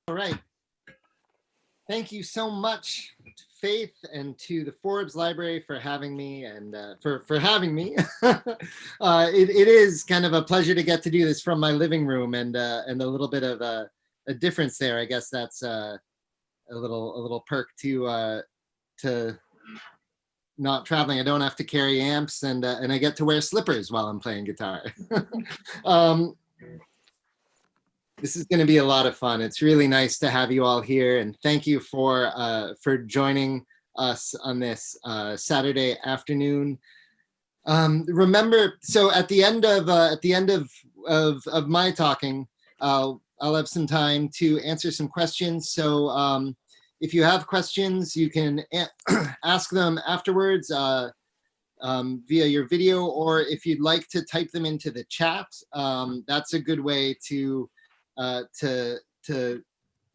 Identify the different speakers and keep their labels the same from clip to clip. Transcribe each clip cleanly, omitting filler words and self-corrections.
Speaker 1: All right. Thank you so much to Faith and to the Forbes Library for having me and for having me. It is kind of a pleasure to get to do this from my living room and a little bit of a difference there. I guess that's a little perk to not traveling. I don't have to carry amps and I get to wear slippers while I'm playing guitar. This is going to be a lot of fun. It's really nice to have you all here, and thank you for joining us on this Saturday afternoon. Remember, so at the end of my talking, I'll have some time to answer some questions. So if you have questions, you can ask them afterwards via your video, or if you'd like to type them into the chat, that's a good way to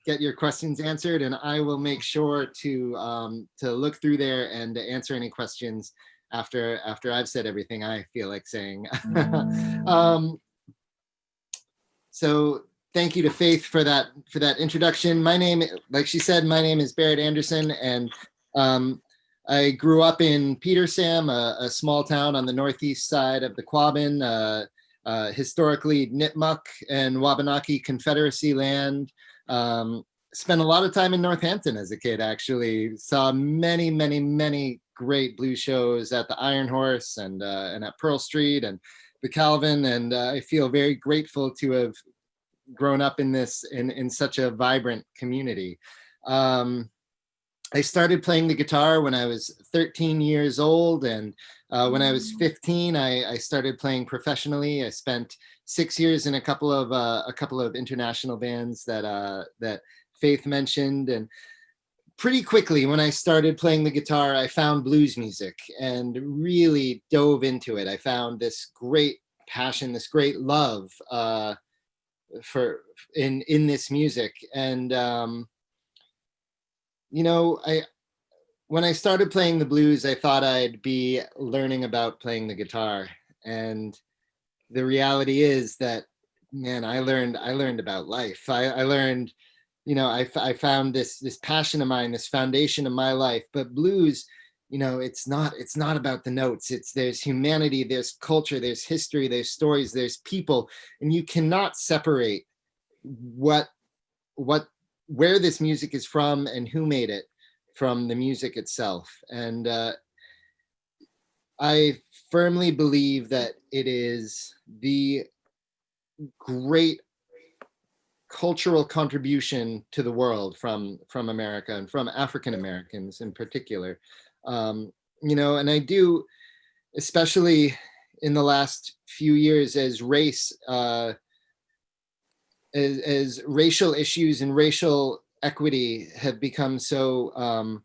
Speaker 1: get your questions answered, and I will make sure to look through there and to answer any questions after I've said everything I feel like saying. So thank you to Faith for that introduction. My name, like she said, my name is Barrett Anderson, and I grew up in Petersam, a small town on the northeast side of the Quabbin. Historically Nipmuc and Wabanaki Confederacy land. Spent a lot of time in Northampton as a kid, actually. Saw many great blues shows at the Iron Horse and at Pearl Street and the Calvin, and I feel very grateful to have grown up in such a vibrant community. I started playing the guitar when I was 13 years old, and when I was 15, I started playing professionally. I spent 6 years in a couple of international bands that Faith mentioned, and pretty quickly when I started playing the guitar, I found blues music and really dove into it. I found this great passion, this great love in this music, and you know, when I started playing the blues, I thought I'd be learning about playing the guitar, and the reality is that, man, I learned about life. I learned, you know, I found this passion of mine, this foundation of my life. But blues, you know, it's not about the notes. There's humanity, there's culture, there's history, there's stories, there's people, and you cannot separate where this music is from and who made it from the music itself. And I firmly believe that it is the great cultural contribution to the world from America and from African Americans in particular. You know, and I do, especially in the last few years, as racial issues and racial equity have become so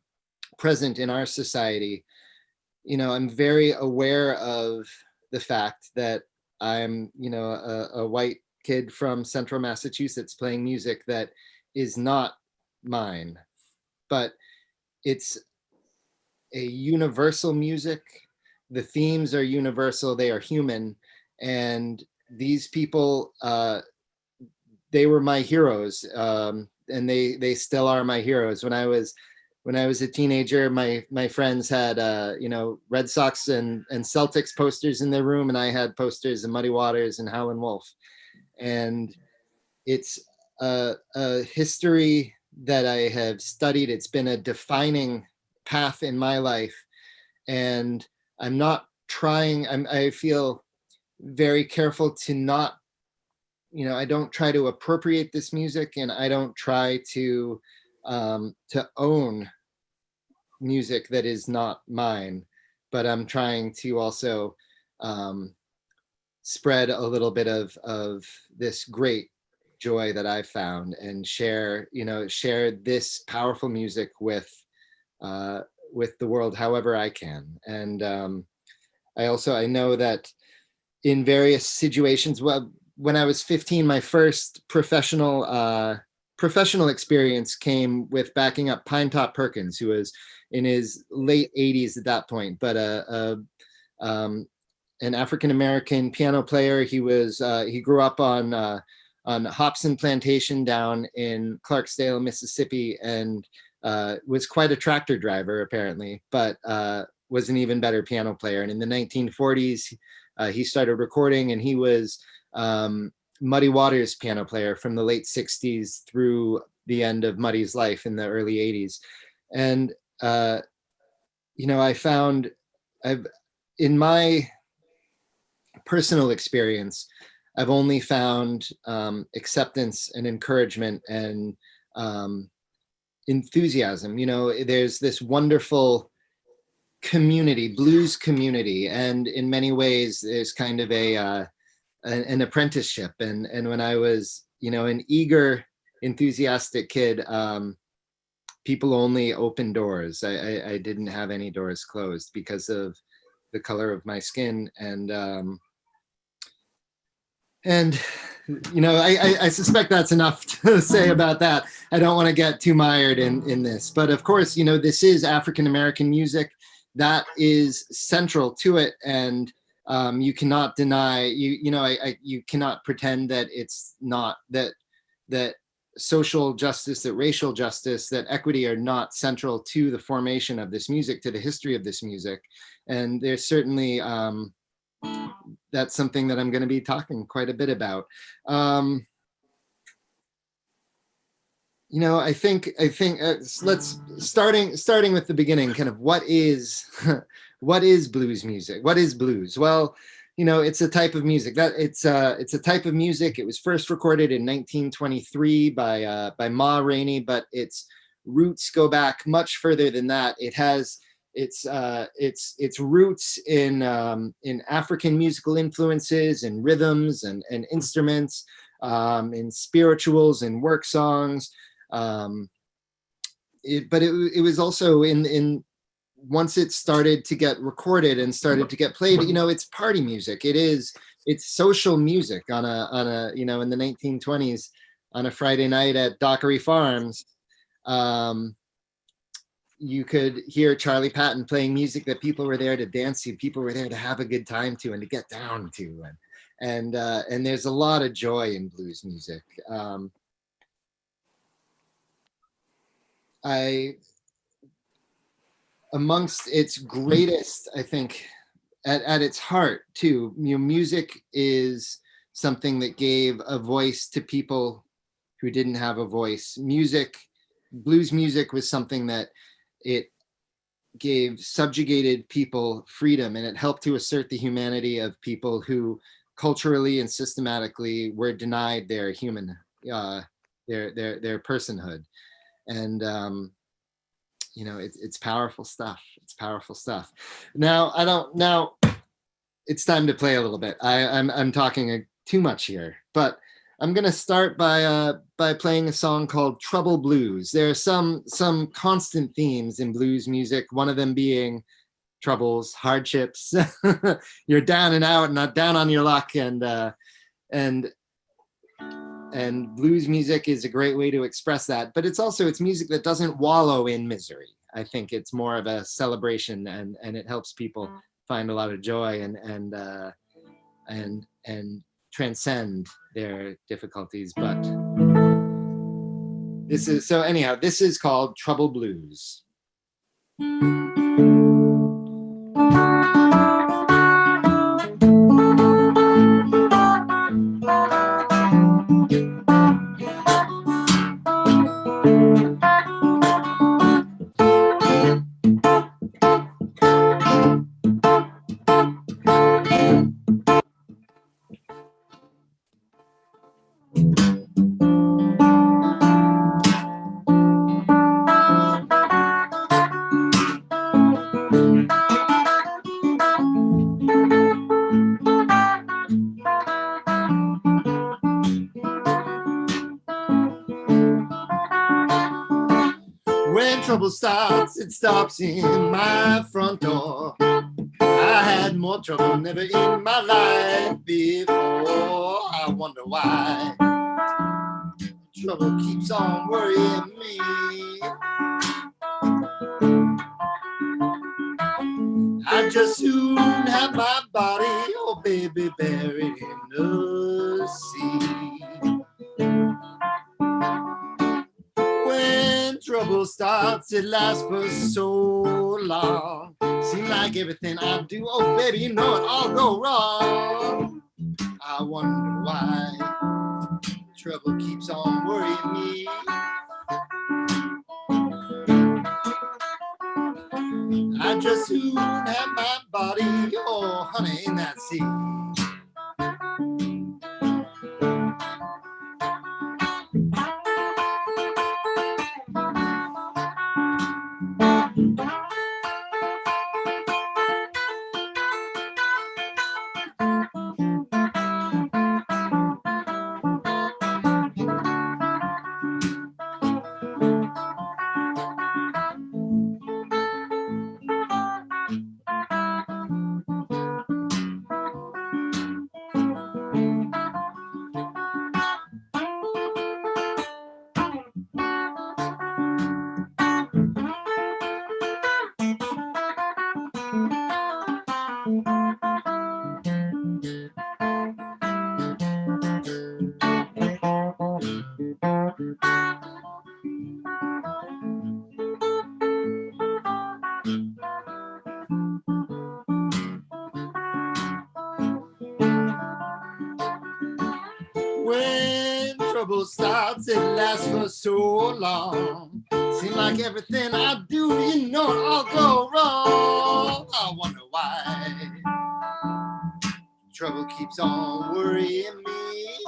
Speaker 1: present in our society, you know, I'm very aware of the fact that I'm, you know, a white kid from central Massachusetts playing music that is not mine, but it's a universal music. The themes are universal, they are human, and these people, they were my heroes, and they still are my heroes. When I was a teenager, my friends had you know, Red Sox and Celtics posters in their room, and I had posters of Muddy Waters and Howlin' Wolf. And it's a history that I have studied. It's been a defining path in my life, and I'm not trying. I feel very careful to not, you know, I don't try to appropriate this music, and I don't try to own music that is not mine, but I'm trying to also spread a little bit of this great joy that I've found, and share this powerful music with the world however I can. And I know that in various situations, well, when I was 15, my first professional experience came with backing up Pinetop Perkins, who was in his late 80s at that point, but an African-American piano player. He grew up on on Hobson Plantation down in Clarksdale, Mississippi, and was quite a tractor driver apparently, but was an even better piano player. And in the 1940s, he started recording, and he was Muddy Waters' piano player from the late 60s through the end of Muddy's life in the early 80s. And, you know, in my personal experience, I've only found acceptance and encouragement and enthusiasm. You know, there's this wonderful community, blues community, and in many ways there's kind of an apprenticeship. And when I was, you know, an eager, enthusiastic kid, people only opened doors. I didn't have any doors closed because of the color of my skin. And you know, I suspect that's enough to say about that. I don't want to get too mired in this, but of course, you know, this is African-American music that is central to it. And you cannot deny, you cannot pretend that it's not, that social justice, that racial justice, that equity are not central to the formation of this music, to the history of this music. And there's certainly, that's something that I'm going to be talking quite a bit about. You know, I think let's starting with the beginning. Kind of what is what is blues music? What is blues? Well, you know, it's a type of music that it's a type of music. It was first recorded in 1923 by Ma Rainey, but its roots go back much further than that. It has its roots in African musical influences and rhythms and instruments, in spirituals and work songs. But it was also in once it started to get recorded and started to get played, you know, it's party music. It's social music on a you know, in the 1920s on a Friday night at Dockery Farms. You could hear Charlie Patton playing music that people were there to dance to, people were there to have a good time to, and to get down to. And there's a lot of joy in blues music. Amongst its greatest, I think, at its heart too, you know, music is something that gave a voice to people who didn't have a voice. Blues music was something that it gave subjugated people freedom, and it helped to assert the humanity of people who culturally and systematically were denied their human, their personhood. And you know, it's powerful stuff. It's powerful stuff. Now it's time to play a little bit. I'm talking too much here, but I'm gonna start by playing a song called Trouble Blues. There are some constant themes in blues music, one of them being troubles, hardships. You're down and out, not down on your luck, and blues music is a great way to express that. But it's music that doesn't wallow in misery. I think it's more of a celebration, and it helps people find a lot of joy and transcend their difficulties. But this is called Trouble Blues. When trouble starts, it stops in my front door. I had more trouble than ever in my life before. I wonder why trouble keeps on worrying me. I just soon have my body, oh baby, buried in the sea. trouble starts, it lasts for so long. Seems like everything I do, oh baby, you know it all go wrong. I wonder why trouble keeps on worrying me. I just soon have my body, oh honey, in that sea. When trouble starts, it lasts for so long. Seems like everything I do, you know, I'll go wrong. I wonder why trouble keeps on worrying me.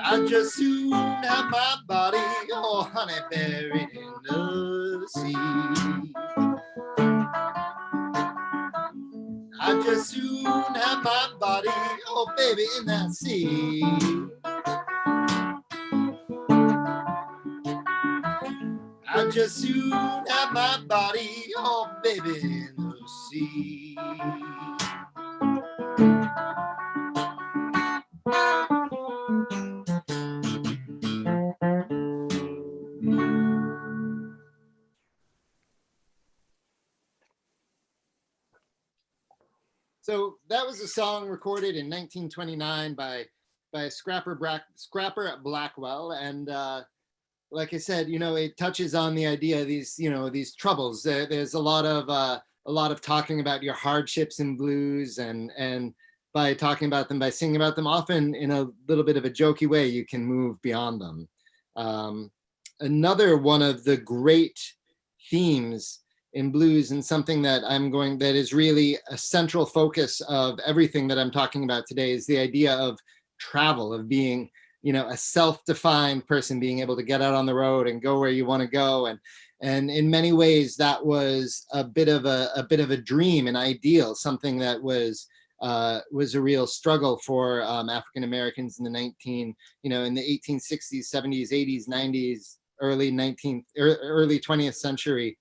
Speaker 1: I just soon have my body, oh honey, buried in the sea. I just soon have my body, oh baby, in that sea. I just soon have my body, oh baby, in the sea. So that was a song recorded in 1929 by Scrapper at Blackwell, and like I said, you know, it touches on the idea of these, you know, these troubles. There's a lot of talking about your hardships in blues, and by talking about them, by singing about them, often in a little bit of a jokey way, you can move beyond them. Another one of the great themes in blues, and something that that is really a central focus of everything that I'm talking about today, is the idea of travel, of being, you know, a self-defined person, being able to get out on the road and go where you want to go. And in many ways that was a bit of a dream, an ideal, something that was a real struggle for African Americans in the in the 1860s, 70s, 80s, 90s, early 20th century.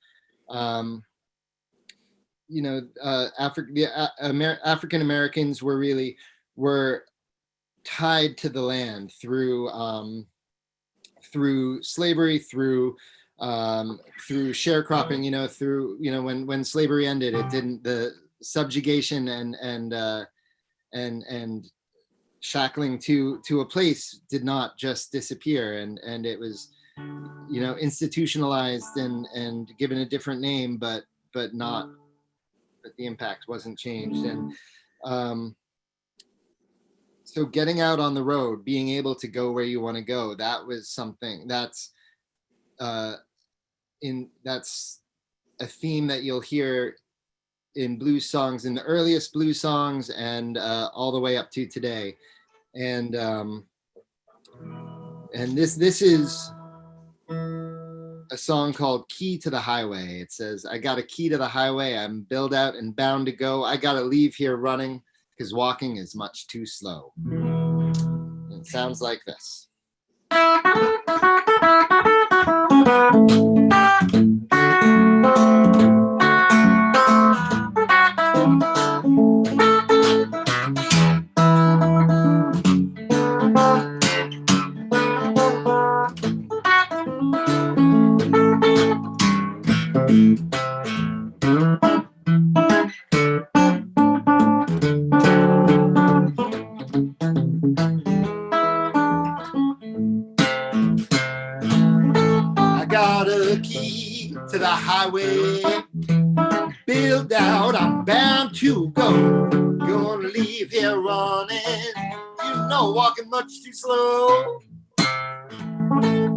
Speaker 1: African Americans were tied to the land through slavery, through sharecropping, when slavery ended, the subjugation and shackling to a place did not just disappear, and it was, institutionalized and given a different name, but the impact wasn't changed. And so getting out on the road, being able to go where you want to go, that was something that's a theme that you'll hear in blues songs, in the earliest blues songs, and all the way up to today. And this is a song called Key to the Highway. It says, I got a key to the highway, I'm billed out and bound to go. I gotta leave here running, because walking is much too slow. It sounds like this. highway. Build out, I'm bound to go. Gonna leave here running. You know, walking much too slow.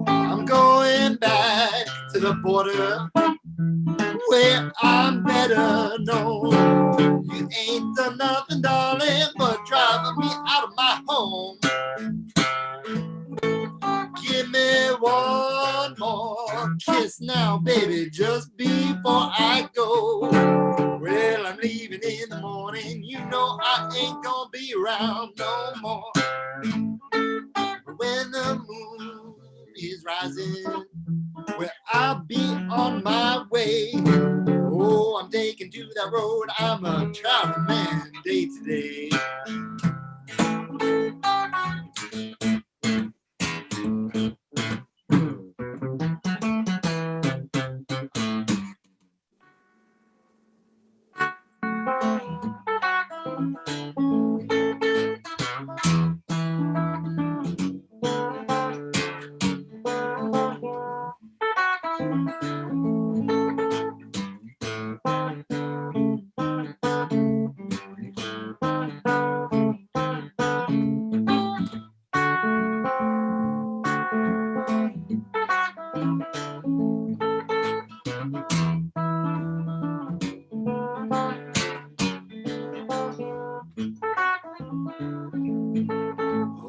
Speaker 1: I'm going back to the border where I'm better known. You ain't done nothing, darling, but driving me out of my home. Give me one more kiss now, baby, just before I go. Well, I'm leaving in the morning. You know I ain't gonna be around no more. When the moon is rising, well, I'll be on my way. Oh, I'm taking to that road. I'm a traveling man day to day.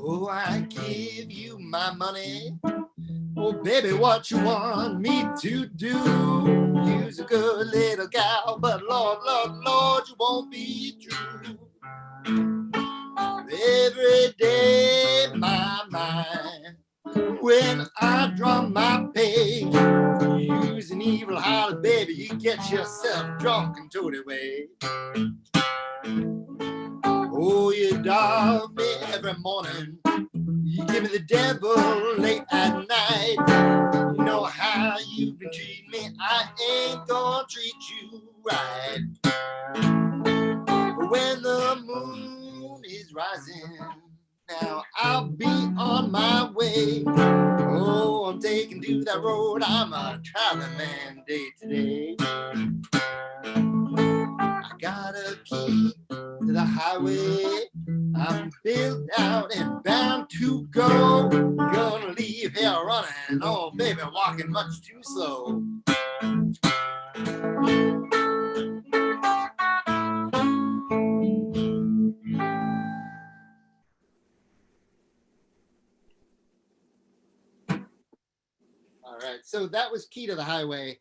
Speaker 1: Oh, I give you my money. Oh, baby, what you want me to do? You's a good little gal, but Lord, Lord, Lord, you won't be true. Every day, my mind, when I drum my page, use an evil holler, baby, you get yourself drunk and toted away. Oh, you dog me every morning. You give me the devil late at night. You know how you've been treating me. I ain't gonna treat you right. When the moon is rising, now I'll be on my way. Oh, I'm taking to that road. I'm a traveling man day to day. I got a key to the highway. I'm built out and bound to go. Gonna leave here running. Oh, baby, walking much too slow. All right, so that was Key to the Highway,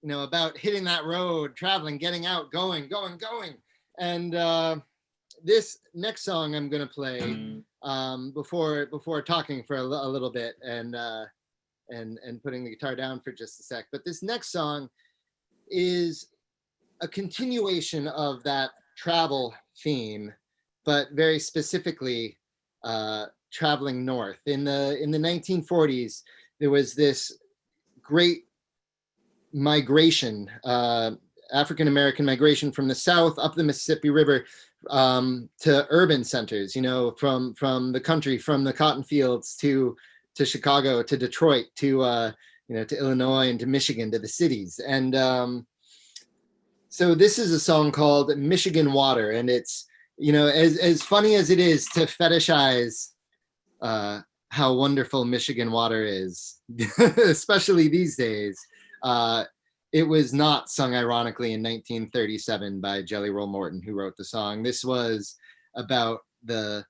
Speaker 1: you know, about hitting that road, traveling, getting out, going. And this next song I'm going to play before talking for a little bit and putting the guitar down for just a sec. But this next song is a continuation of that travel theme, but very specifically traveling north. In the 1940s, there was this great migration, African-American migration from the South up the Mississippi River to urban centers, you know, from the country, from the cotton fields to Chicago, to Detroit, to to Illinois and to Michigan, to the cities. And so this is a song called Michigan Water, and it's, you know, as funny as it is to fetishize how wonderful Michigan water is, especially these days. It was not sung ironically in 1937 by Jelly Roll Morton, who wrote the song. This was about the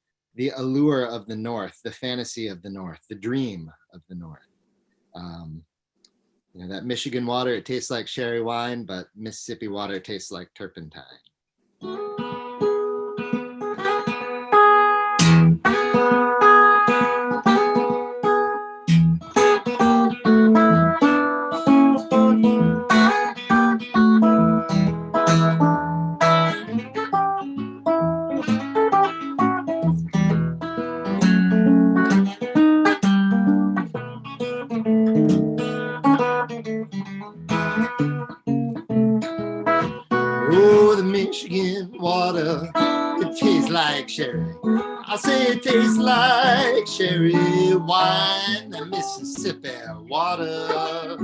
Speaker 1: allure of the North, the fantasy of the North, the dream of the North. You know, that Michigan water, it tastes like sherry wine, but Mississippi water tastes like turpentine. Michigan water, it tastes like sherry. I say it tastes like sherry wine, the Mississippi water.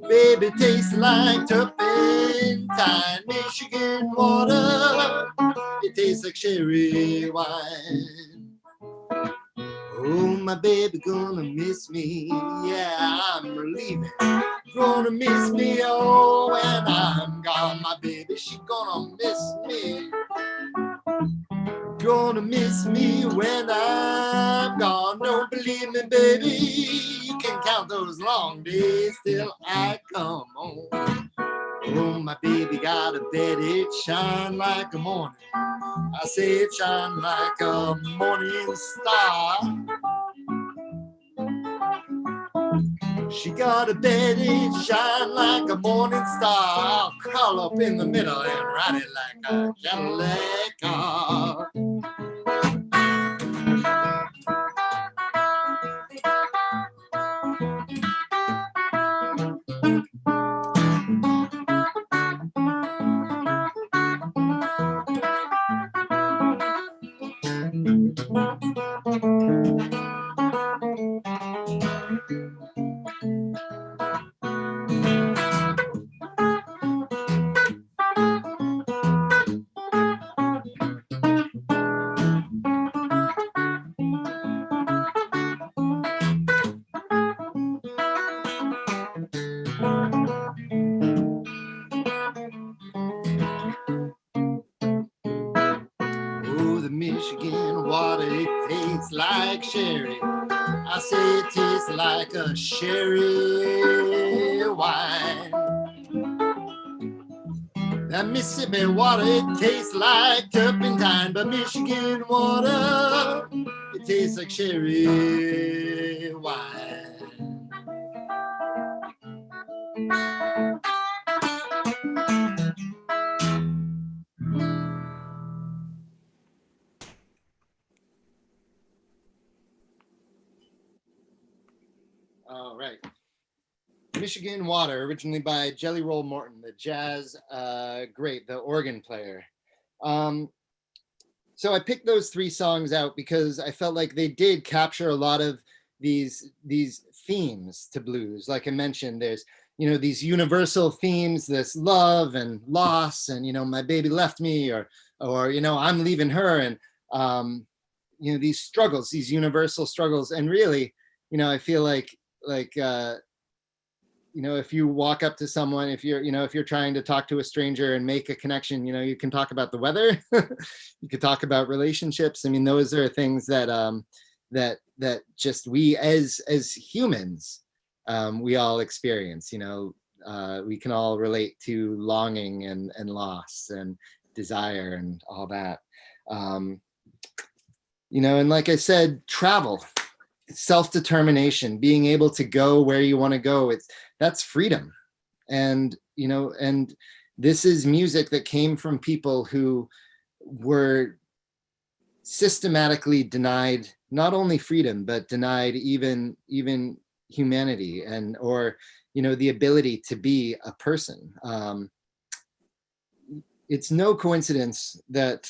Speaker 1: Baby, tastes like turpentine, Michigan water. It tastes like sherry wine. Oh, my baby gonna miss me. Yeah, I'm leaving. Gonna miss me, oh, when I'm gone. My baby, she gonna miss me. Gonna miss me when I'm gone. Don't believe me, baby. You can count those long days till I come home. Oh, my baby got a bed, it shine like a morning. I say it shine like a morning star. She got a bed, it shine like a morning star. I'll crawl up in the middle and ride it like a Cadillac car. Oh, the Michigan water, it tastes like sherry. I say it tastes like a sherry wine. That Mississippi water, it tastes like turpentine, but Michigan water, it tastes like sherry wine. All right. Michigan Water, originally by Jelly Roll Morton, the jazz great, the organ player. So I picked those three songs out because I felt like they did capture a lot of these themes to blues. Like I mentioned, there's, you know, these universal themes, this love and loss, and, you know, my baby left me, or you know, I'm leaving her, and you know, these struggles, these universal struggles. And really, you know, I feel like you know, if you walk up to someone, if you're, you know, if you're trying to talk to a stranger and make a connection, you know, you can talk about the weather, you could talk about relationships. I mean, those are things that that just we as humans, we all experience. You know, we can all relate to longing and loss and desire and all that. You know, and like I said, travel, self-determination, being able to go where you want to go, that's freedom. And, you know, and this is music that came from people who were systematically denied not only freedom, but denied even humanity, and, or, you know, the ability to be a person. It's no coincidence that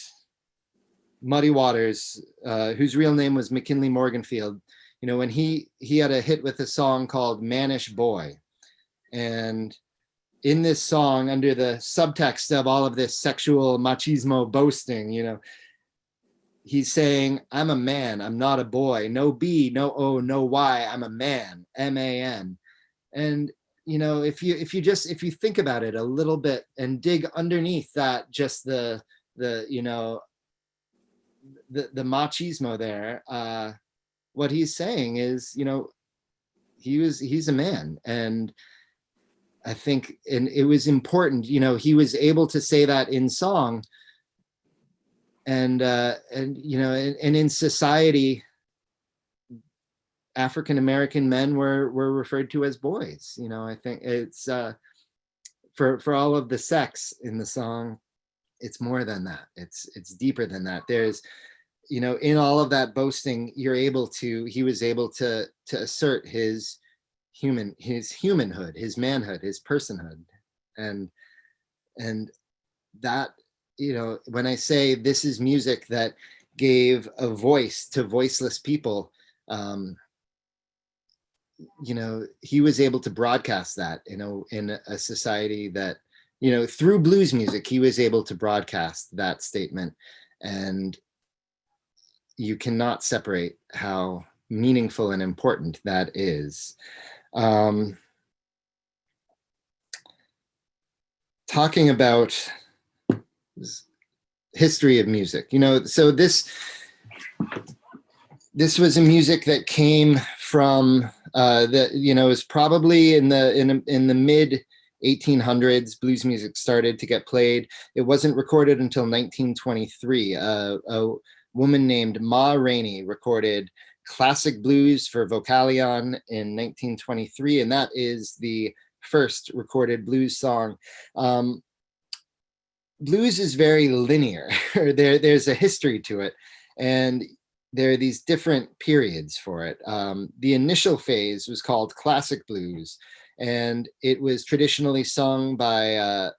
Speaker 1: Muddy Waters, whose real name was McKinley Morganfield, you know, when he had a hit with a song called Mannish Boy. And in this song, under the subtext of all of this sexual machismo boasting, you know, he's saying, I'm a man, I'm not a boy, no B, no O, no Y, I'm a man, M-A-N. And, you know, if you think about it a little bit and dig underneath that, just the you know, the machismo there, what he's saying is, you know, he's a man. And I think, and it was important, you know, he was able to say that in song. And you know, and in society, African-American men were referred to as boys. You know, I think it's for all of the sex in the song, it's more than that. It's deeper than that. There's, you know, in all of that boasting, he was able to assert his humanhood, his manhood, his personhood. And that, you know, when I say this is music that gave a voice to voiceless people, you know, he was able to broadcast that in a society that, you know, through blues music, he was able to broadcast that statement. And you cannot separate how meaningful and important that is. Talking about history of music, you know, so this was a music that came from the, you know, is probably in the mid 1800s. Blues music started to get played. It wasn't recorded until 1923. A woman named Ma Rainey recorded classic blues for Vocalion in 1923, and that is the first recorded blues song. Blues is very linear. There's a history to it, and there are these different periods for it. The initial phase was called classic blues, and it was traditionally sung by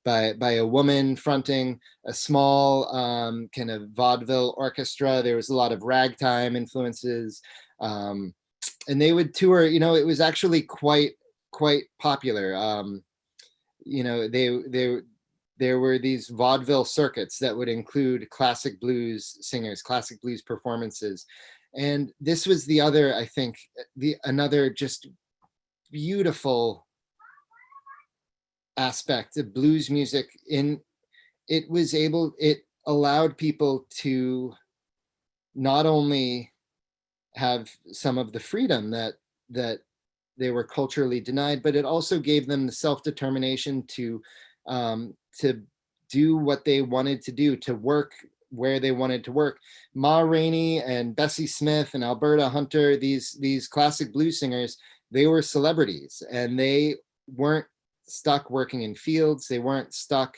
Speaker 1: a woman fronting a small kind of vaudeville orchestra. There was a lot of ragtime influences, and they would tour. You know, it was actually quite popular. You know, there were these vaudeville circuits that would include classic blues singers, classic blues performances. And this was the other, I think, another just beautiful aspect of blues music. It allowed people to not only have some of the freedom that they were culturally denied, but it also gave them the self-determination to do what they wanted to do, to work where they wanted to work. Ma Rainey and Bessie Smith and Alberta Hunter, these classic blues singers, they were celebrities, and they weren't stuck working in fields. They weren't stuck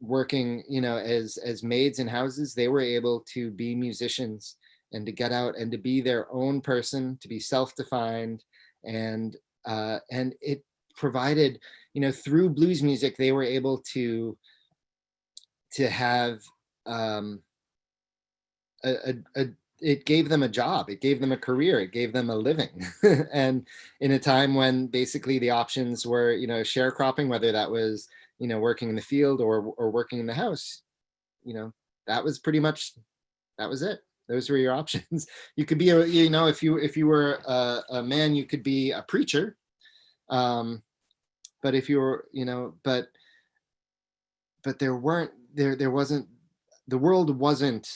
Speaker 1: working, you know, as maids in houses. They were able to be musicians and to get out and to be their own person, to be self-defined, and it provided, you know, through blues music, they were able to have it gave them a job, it gave them a career, it gave them a living. And in a time when basically the options were, you know, sharecropping, whether that was, you know, working in the field or working in the house, you know, that was pretty much, that was it. Those were your options. You could be a, you know, if you were a man, you could be a preacher. But if you were, you know, but there wasn't, the world wasn't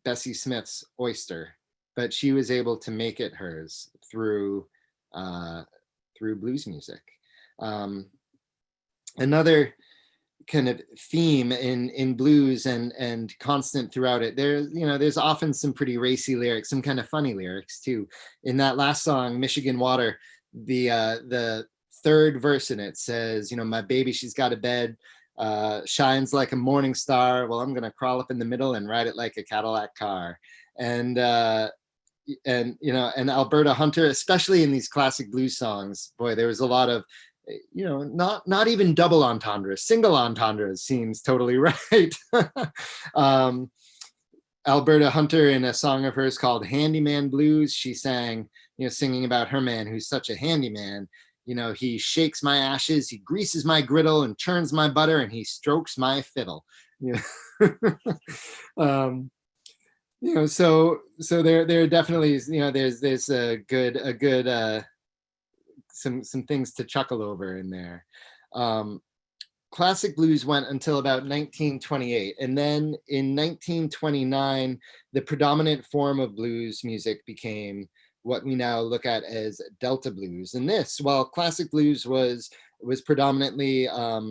Speaker 1: Bessie Smith's oyster, but she was able to make it hers through blues music. Another kind of theme in blues and constant throughout it, there's often some pretty racy lyrics, some kind of funny lyrics too. In that last song, Michigan Water, the third verse in it says, you know, my baby, she's got a bed, shines like a morning star. Well, I'm gonna crawl up in the middle and ride it like a Cadillac car. And you know, and Alberta Hunter, especially in these classic blues songs, boy, there was a lot of, you know, not even double entendres, single entendres seems totally right. Alberta Hunter, in a song of hers called Handyman Blues, she sang, you know, singing about her man who's such a handyman. You know, he shakes my ashes, he greases my griddle and churns my butter, and he strokes my fiddle. You know, you know, so there definitely, you know, there's a good some things to chuckle over in there. Classic blues went until about 1928, and then in 1929, the predominant form of blues music became what we now look at as Delta blues. And this, while classic blues was predominantly a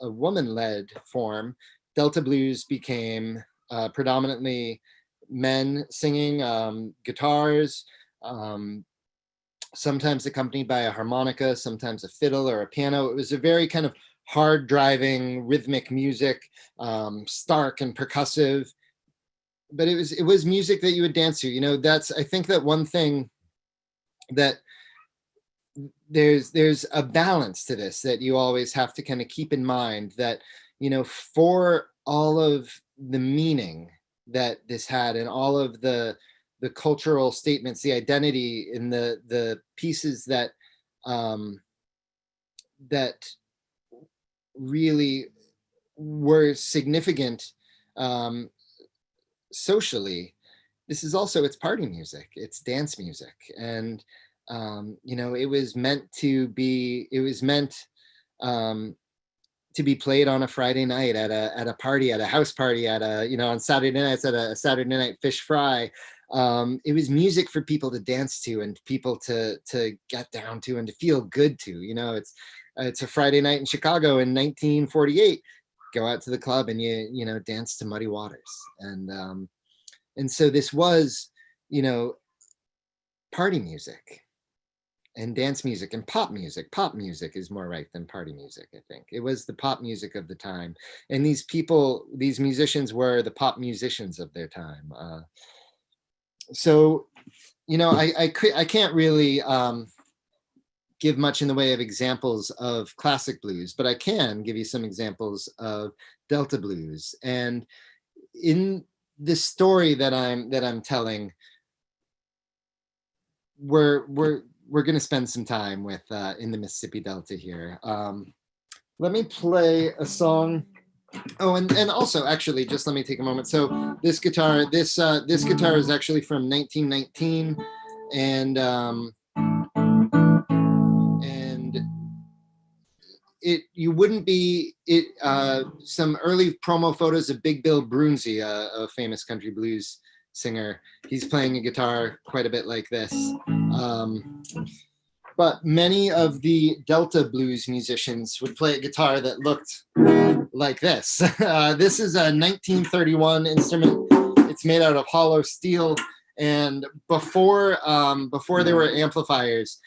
Speaker 1: woman-led form, Delta blues became predominantly men singing, guitars, sometimes accompanied by a harmonica, sometimes a fiddle or a piano. It was a very kind of hard driving rhythmic music, stark and percussive, but it was music that you would dance to. You know, I think that one thing that there's a balance to this that you always have to kind of keep in mind, that, you know, for all of the meaning that this had, and all of the cultural statements, the identity in the pieces that that really were significant socially. This is also, it's party music, it's dance music, and you know, it was meant to be, to be played on a Friday night at a party, at a house party, at a, you know, on Saturday nights at a Saturday night fish fry. It was music for people to dance to, and people to get down to, and to feel good to. You know, it's a Friday night in Chicago in 1948. Go out to the club and you know, dance to Muddy Waters, and so this was, you know, party music and dance music and pop music. Pop music is more right than party music, I think. It was the pop music of the time. And these people, these musicians were the pop musicians of their time. So, you know, I can't really give much in the way of examples of classic blues, but I can give you some examples of Delta blues. And in the story that I'm telling, we're going to spend some time with in the Mississippi Delta here. Let me play a song. Oh, and also, actually, just let me take a moment. So this guitar, this guitar is actually from 1919, and you wouldn't be it. Some early promo photos of Big Bill Broonzy, a famous country blues singer. He's playing a guitar quite a bit like this. But many of the Delta blues musicians would play a guitar that looked like this. This is a 1931 instrument. It's made out of hollow steel, and before there were amplifiers,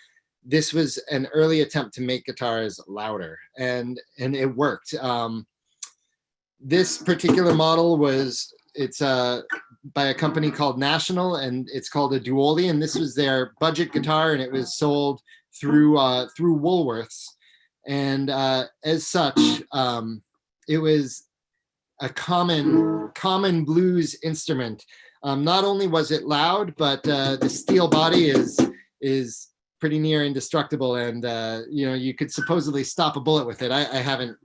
Speaker 1: this was an early attempt to make guitars louder, and it worked. This particular model it's by a company called National, and it's called a Duoli, and this was their budget guitar, and it was sold through Woolworths, and as such, it was a common blues instrument. Not only was it loud, but the steel body is pretty near indestructible, and you know, you could supposedly stop a bullet with it. I haven't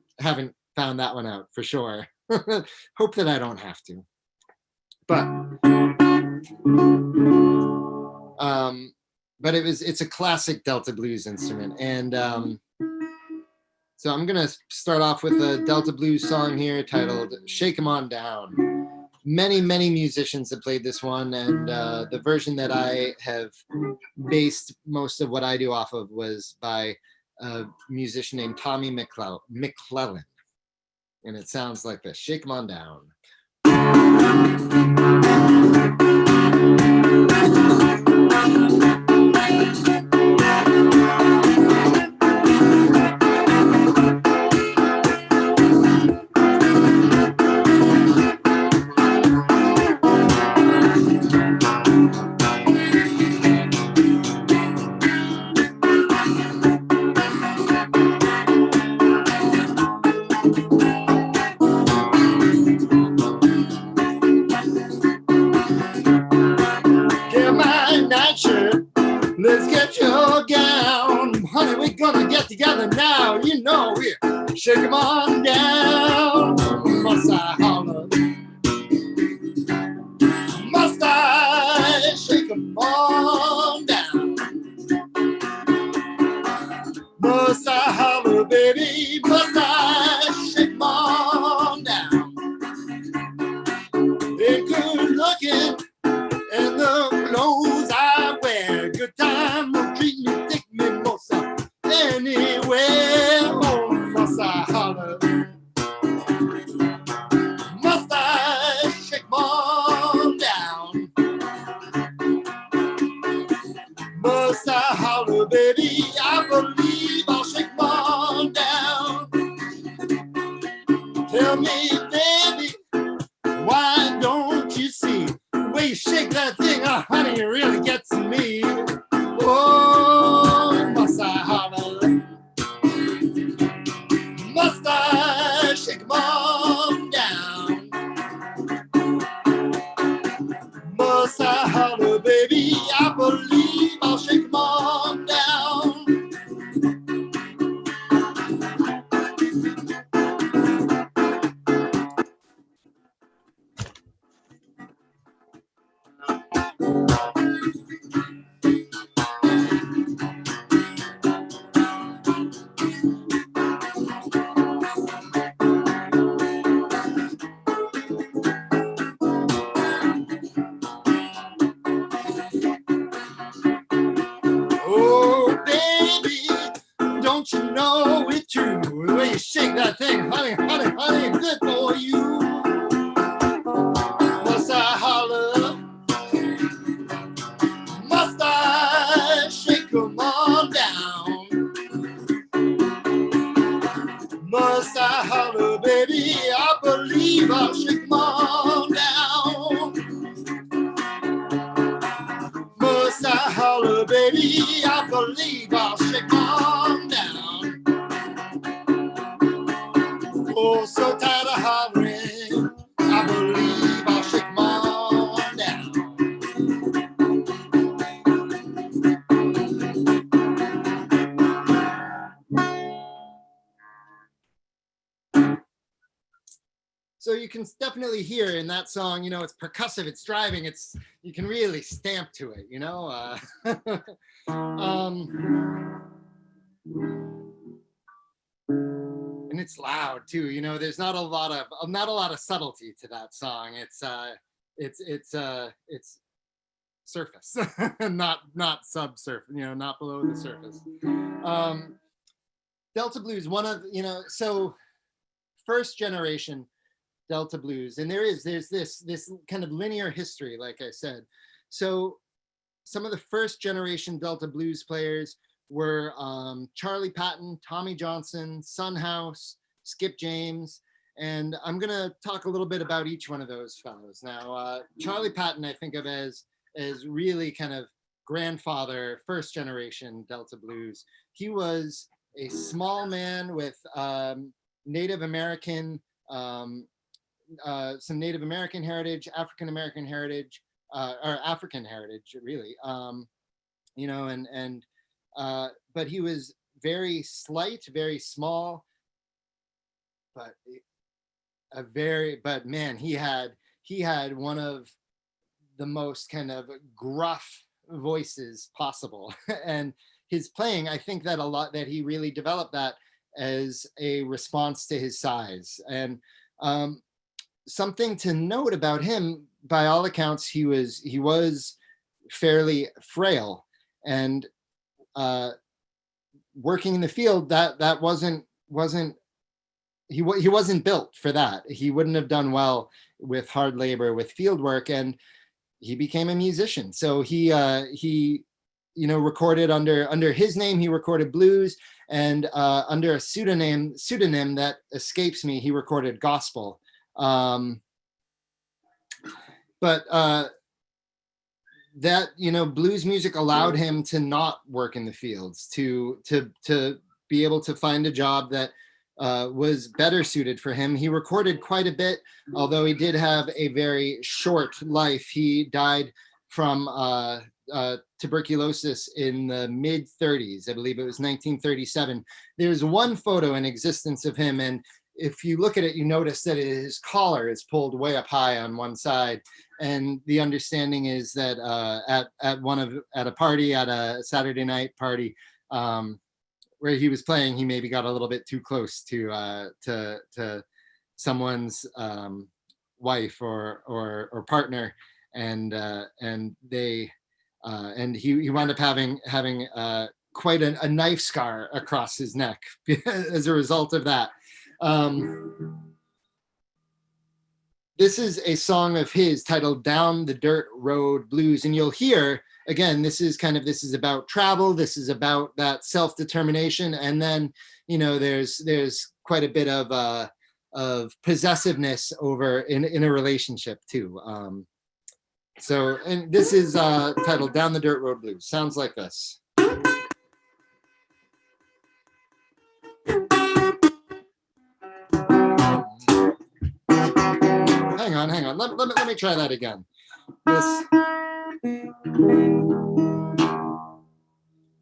Speaker 1: found that one out for sure. Hope that I don't have to. But it's a classic Delta blues instrument, and so I'm gonna start off with a Delta blues song here titled "Shake 'Em On Down." Many musicians have played this one, and the version that I have based most of what I do off of was by a musician named Tommy McClellan, and it sounds like this: "Shake 'Em On Down." Let's get your gown, honey, we're gonna get together now. You know we're shake 'em on down. Must I holler? Must I shake 'em on down? Must I holler, baby? Must I shake 'em on down? They're good looking, and the clothes I wear, good time will treat me, take me most anywhere. Oh, must I holler? Must I shake 'em on down? Must I holler, baby? I believe I'll shake 'em on down. Tell me, baby, why don't you see the way you shake that thing? Oh, honey, it really gets to me. Oh, must I holler? Must I shake 'em on down? Oh, so tired of hollering, I believe I'll shake my arm down. So you can definitely hear in that song, you know, it's percussive, it's driving, it's, you can really stamp to it, you know. And it's loud too, you know. There's not a lot of subtlety to that song. It's surface, not subsurface, you know, not below the surface. Delta blues, one of, you know, so first generation Delta blues, and there's this kind of linear history, like I said. So some of the first generation Delta blues players were Charlie Patton, Tommy Johnson, Son House, Skip James, and I'm gonna talk a little bit about each one of those fellows. Now, Charlie Patton I think of as really kind of grandfather, first generation Delta blues. He was a small man with Native American, some Native American heritage, African American heritage, or African heritage, really. You know, but he was very slight, very small, but but man, he had one of the most kind of gruff voices possible. And his playing, I think that he really developed that as a response to his size. And something to note about him, by all accounts, he was fairly frail, and working in the field, that wasn't he wasn't built for that. He wouldn't have done well with hard labor, with field work, and he became a musician. So he you know, recorded under his name. He recorded blues, and under a pseudonym that escapes me, he recorded gospel. But that, you know, blues music allowed him to not work in the fields, to be able to find a job that was better suited for him. He recorded quite a bit, although he did have a very short life. He died from tuberculosis in the mid 30s. I believe it was 1937. There's one photo in existence of him, and if you look at it, you notice that his collar is pulled way up high on one side. And the understanding is that at a party, at a Saturday night party, where he was playing, he maybe got a little bit too close to someone's wife or partner, and he wound up having quite a knife scar across his neck as a result of that. This is a song of his titled "Down the Dirt Road Blues," and you'll hear, again, this is about travel. This is about that self-determination, and then, you know, there's quite a bit of possessiveness over in a relationship too. So, and this is titled "Down the Dirt Road Blues." Sounds like this. Hang on. Let me try that again. This.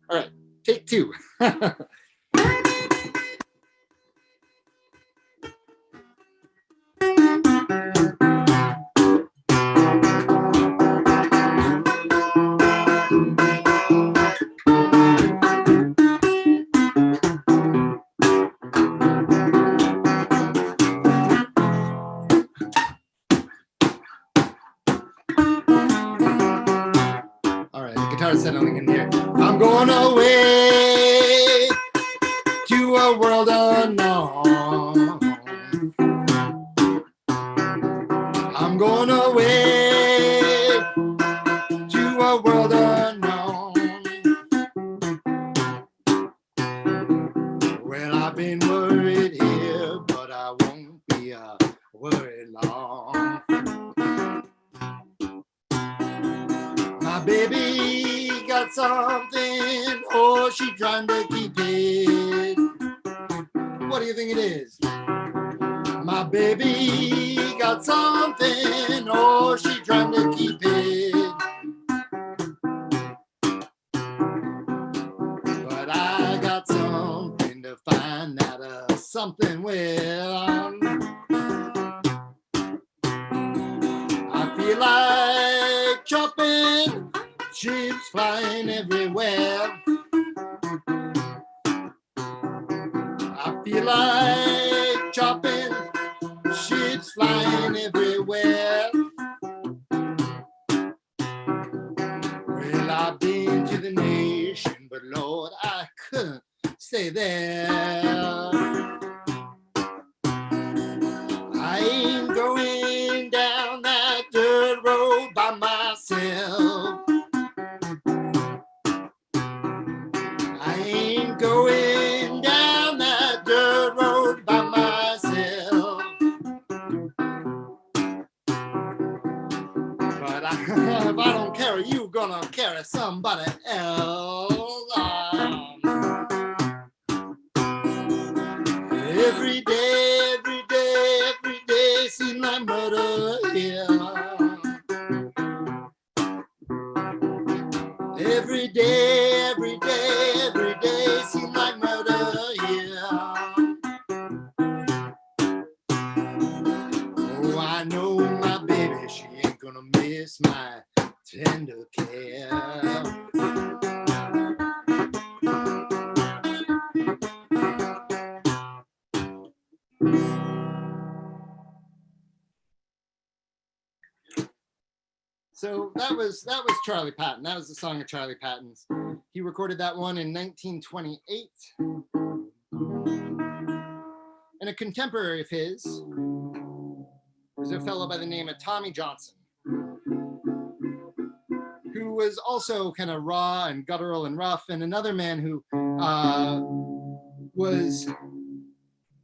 Speaker 1: All right, take two. Settling in here. I'm going away to a world unknown. I'm going away to a world unknown. Well, I've been worried here, but I won't be worried long. My baby got something, oh, she's trying to keep it. What do you think it is? baby got something, or she trying to keep it. But I got something to find out, something well. I feel like chopping, ships flying everywhere. I feel like chopping, ships flying everywhere. Well, I've been to the nation, but Lord, I couldn't stay there. I ain't going down that dirt road by myself. I ain't going down that dirt road by myself. But if I don't carry you, gonna carry somebody else. Every day, every day, every day seems like murder here. Every day, every day, every day seems like murder here. Oh, I know my baby, she ain't gonna miss my tender care. So that was Charlie Patton. That was the song of Charlie Patton's. He recorded that one in 1928. And a contemporary of his was a fellow by the name of Tommy Johnson, who was also kind of raw and guttural and rough, and another man who was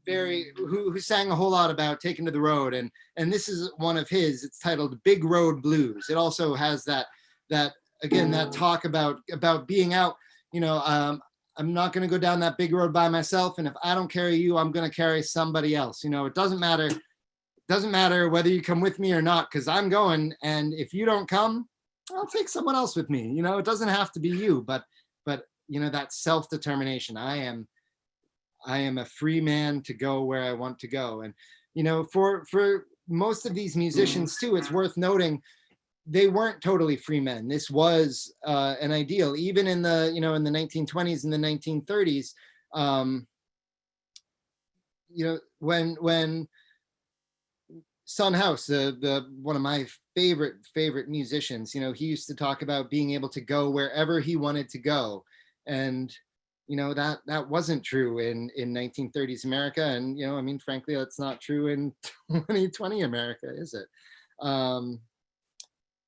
Speaker 1: who sang a whole lot about taking to the road, and this is one of his. It's titled Big Road Blues. It also has that again, that talk about being out. You know, I'm not going to go down that big road by myself, and if I don't carry you, I'm going to carry somebody else. You know, it doesn't matter whether you come with me or not, because I'm going, and if you don't come, I'll take someone else with me. You know, it doesn't have to be you, but you know, that self-determination. I am a free man to go where I want to go. And, you know, for most of these musicians too, it's worth noting, they weren't totally free men. This was an ideal, even in the, you know, in the 1920s and the 1930s. You know, when Son House, the one of my favorite musicians, you know, he used to talk about being able to go wherever he wanted to go. And you know, that wasn't true in 1930s America. And, you know, I mean, frankly, that's not true in 2020 America, is it?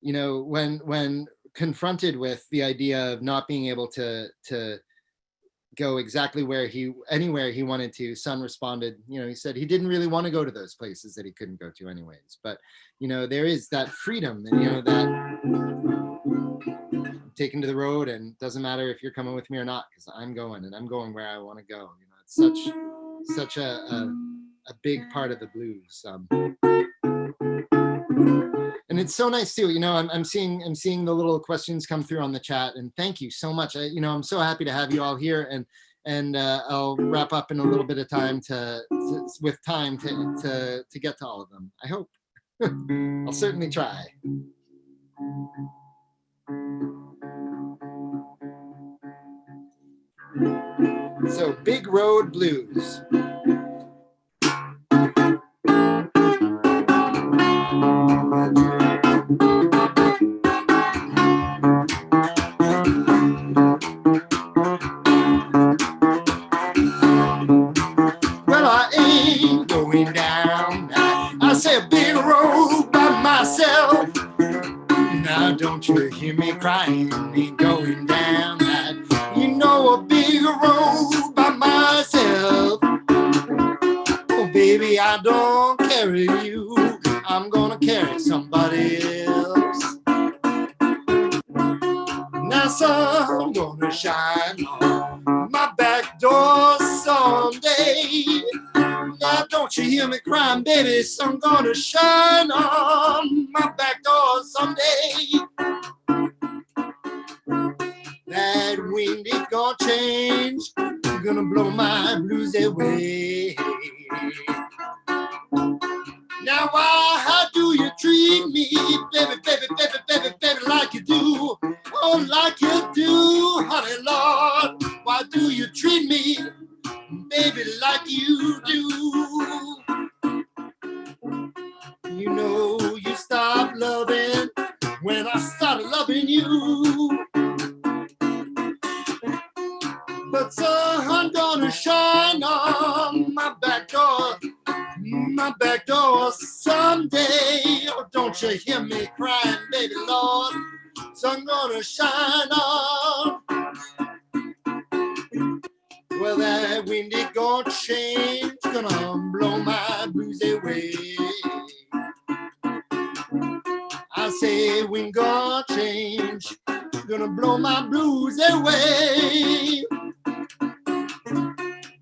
Speaker 1: You know, when confronted with the idea of not being able to go exactly anywhere he wanted to, Son responded, you know, he said he didn't really want to go to those places that he couldn't go to anyways. But, you know, there is that freedom, and, you know, that taken to the road, and doesn't matter if you're coming with me or not, because I'm going, and I'm going where I want to go. You know, it's such a big part of the blues. And it's so nice too. You know, I'm seeing the little questions come through on the chat, and thank you so much. You know, I'm so happy to have you all here, and I'll wrap up in a little bit of time to get to all of them. I hope. I'll certainly try. So, Big Road Blues. Well, I ain't going down, I say a big road by myself. Now don't you hear me crying, ain't going down that, you know, a big road by myself. Oh baby, I don't carry you, I'm gonna carry somebody else. Now sun gonna shine on my back door someday. Now don't don't you hear me crying, baby? Sun gonna shine on my back door someday. That wind is gonna change, gonna blow my blues away. Now how do you treat me, baby, baby, baby, baby, baby, like you do? Oh, like you do, honey, Lord. Why do you treat me, baby, like you do? You know you stopped loving when I started loving you. But sun gonna shine on my back door someday. Oh, don't you hear me crying, baby Lord? Sun gonna shine on. Well, that wind it gonna change, gonna blow my blues away. I say wind gonna change, gonna blow my blues away.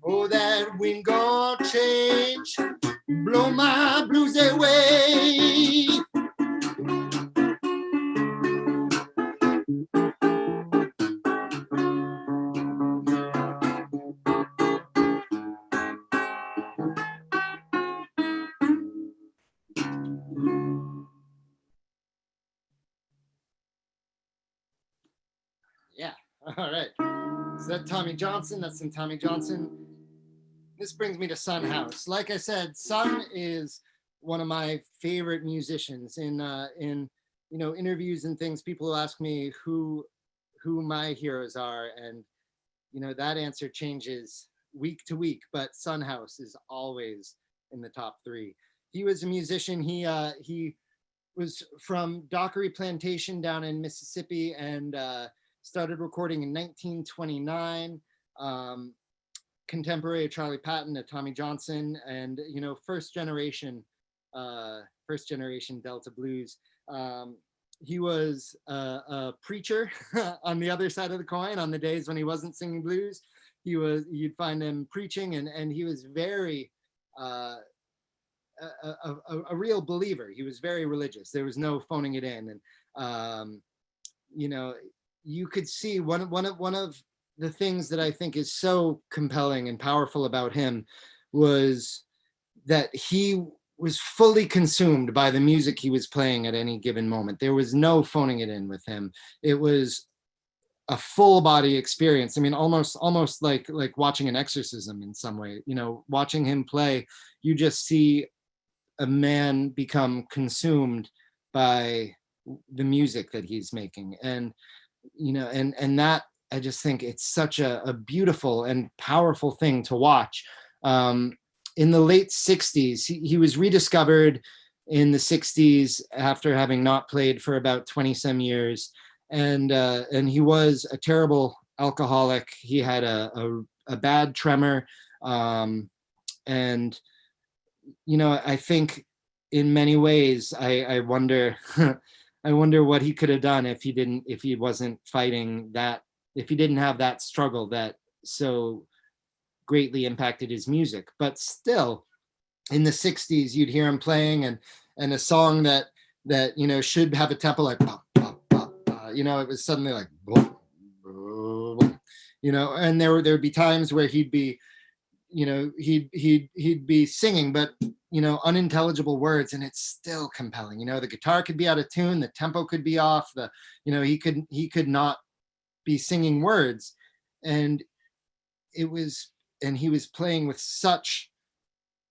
Speaker 1: Oh, that wind gonna change, blow my blues away. Yeah, all right. Is that Tommy Johnson? That's some Tommy Johnson. This brings me to Son House. Like I said, Son is one of my favorite musicians. In interviews and things, people will ask me who my heroes are, and that answer changes week to week. But Son House is always in the top three. He was a musician. He was from Dockery Plantation down in Mississippi, and started recording in 1929. Contemporary of Charlie Patton, of Tommy Johnson, and first generation Delta blues. He was a preacher on the other side of the coin. On the days when he wasn't singing blues, you'd find him preaching, and he was very a real believer. He was very religious. There was no phoning it in, and you could see one of the things that I think is so compelling and powerful about him was that he was fully consumed by the music he was playing at any given moment. There was no phoning it in with him. It was a full body experience. I mean, almost like watching an exorcism in some way. Watching him play, you just see a man become consumed by the music that he's making. And that, I just think it's such a beautiful and powerful thing to watch. In the late 60s, he was rediscovered in the 60s after having not played for about 20 some years. And he was a terrible alcoholic. He had a bad tremor. And, I think in many ways, I wonder, I wonder what he could have done if he wasn't fighting that, if he didn't have that struggle that so greatly impacted his music. But still, in the 60s, you'd hear him playing, and a song that should have a tempo like bah, bah, bah, bah, it was suddenly like boom, boom, and there'd be times where he'd be singing, but unintelligible words, and it's still compelling. The guitar could be out of tune, the tempo could be off, he could not be singing words, and he was playing with such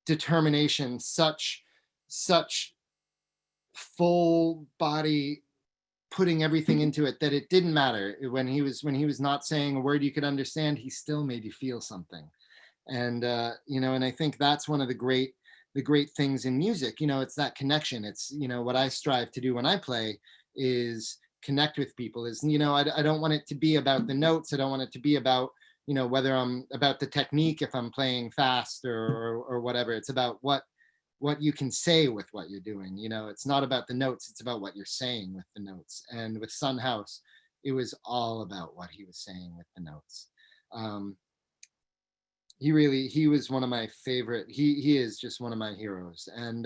Speaker 1: determination, such full body, putting everything into it, that it didn't matter when he was not saying a word you could understand. He still made you feel something. And and I think that's one of the great things in music. It's that connection. It's what I strive to do when I play is connect with people. Is I don't want it to be about the notes. I don't want it to be about whether I'm about the technique, if I'm playing fast or whatever. It's about what you can say with what you're doing. It's not about the notes. It's about what you're saying with the notes. And with Son House, it was all about what he was saying with the notes. he was one of my favorite. He is just one of my heroes. And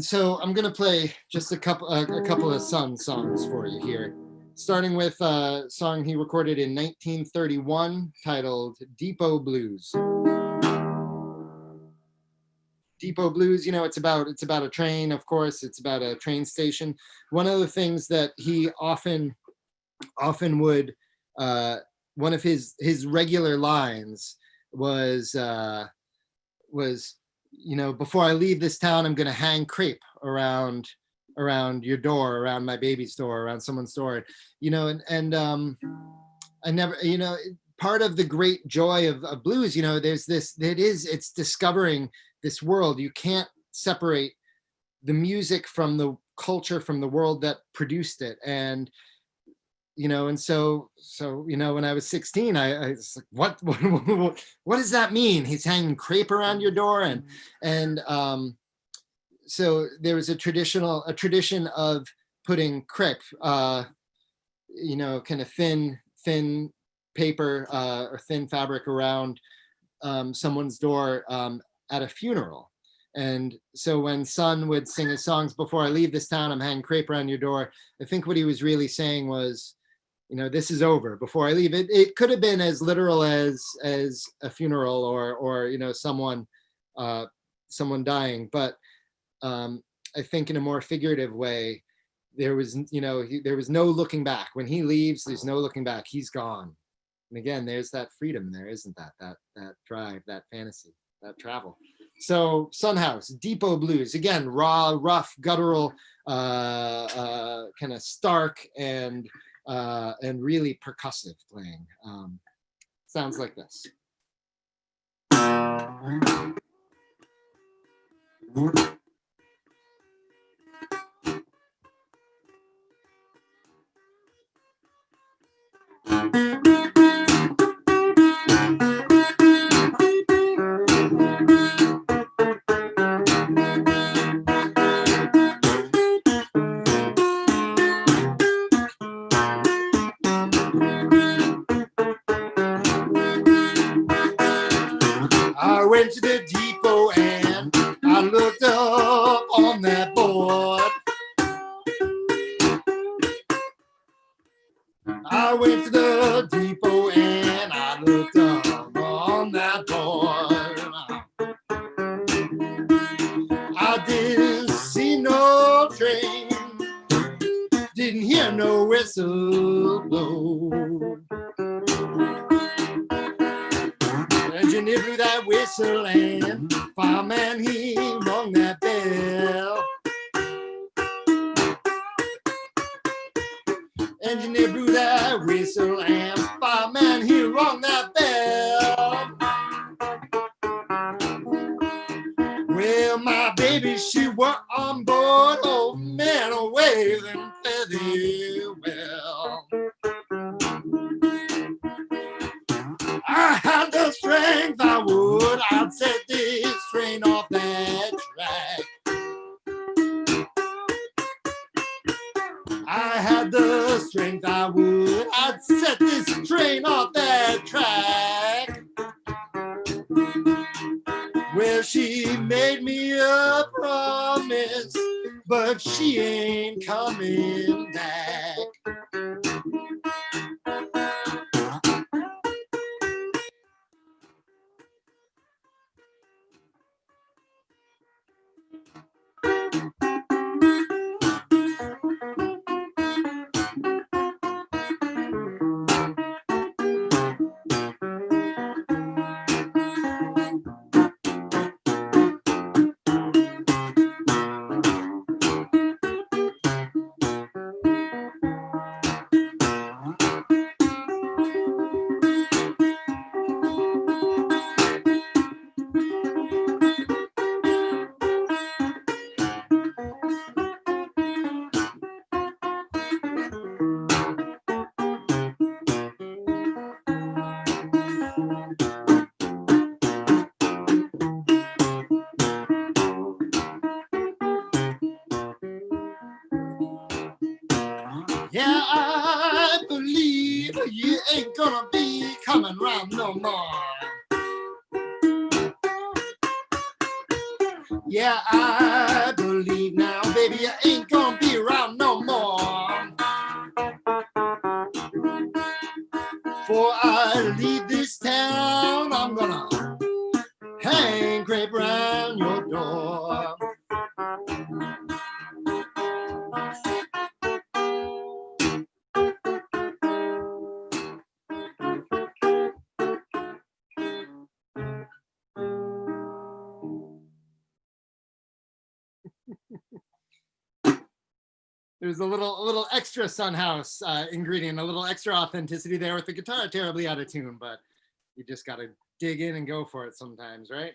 Speaker 1: so I'm gonna play just a couple of Sun songs for you here, starting with a song he recorded in 1931 titled Depot Blues. Depot Blues, you know, it's about a train, of course, it's about a train station. One of the things that he often would one of his regular lines was, you know, before I leave this town, I'm going to hang crepe around your door, around my baby's door, around someone's door, you know. And I never, you know, part of the great joy of blues, you know, it's discovering this world. You can't separate the music from the culture, from the world that produced it. And you know, and so you know, when I was 16, I was like, what does that mean? He's hanging crepe around your door. And so there was a tradition of putting crepe, you know, kind of thin paper or thin fabric around someone's door at a funeral. And so when Sun would sing his songs, before I leave this town, I'm hanging crepe around your door, I think what he was really saying was, you know, this is over before I leave. It could have been as literal as a funeral or you know, someone dying, but I think in a more figurative way, there was, you know, there was no looking back. When he leaves, there's no looking back. He's gone. And again, there's that freedom there, isn't that drive, that fantasy, that travel. So Sun House, Depot Blues, again, raw, rough, guttural, kind of stark and really percussive playing. Sounds like this. I went to the depot and I looked up on that board. I went to the depot and I looked up on that board. I didn't see no train, didn't hear no whistle blow. Engineer blew that whistle and fireman he rung that bell. Engineer blew that whistle and fireman he rung that bell. Well, my baby, she was on board. Oh man, oh wave and farewell. I had the strength I would, I'd set this train off that track. I had the strength I would, I'd set this train off that track. Well, she made me a promise, but she ain't coming back. Yeah, I believe you ain't gonna be coming round no more. Yeah, I believe now, baby, you ain't gonna be around no more. Before I leave this town, I'm gonna hang crepe around your door. There's a little extra Son House ingredient, a little extra authenticity there with the guitar terribly out of tune, but you just got to dig in and go for it sometimes, right?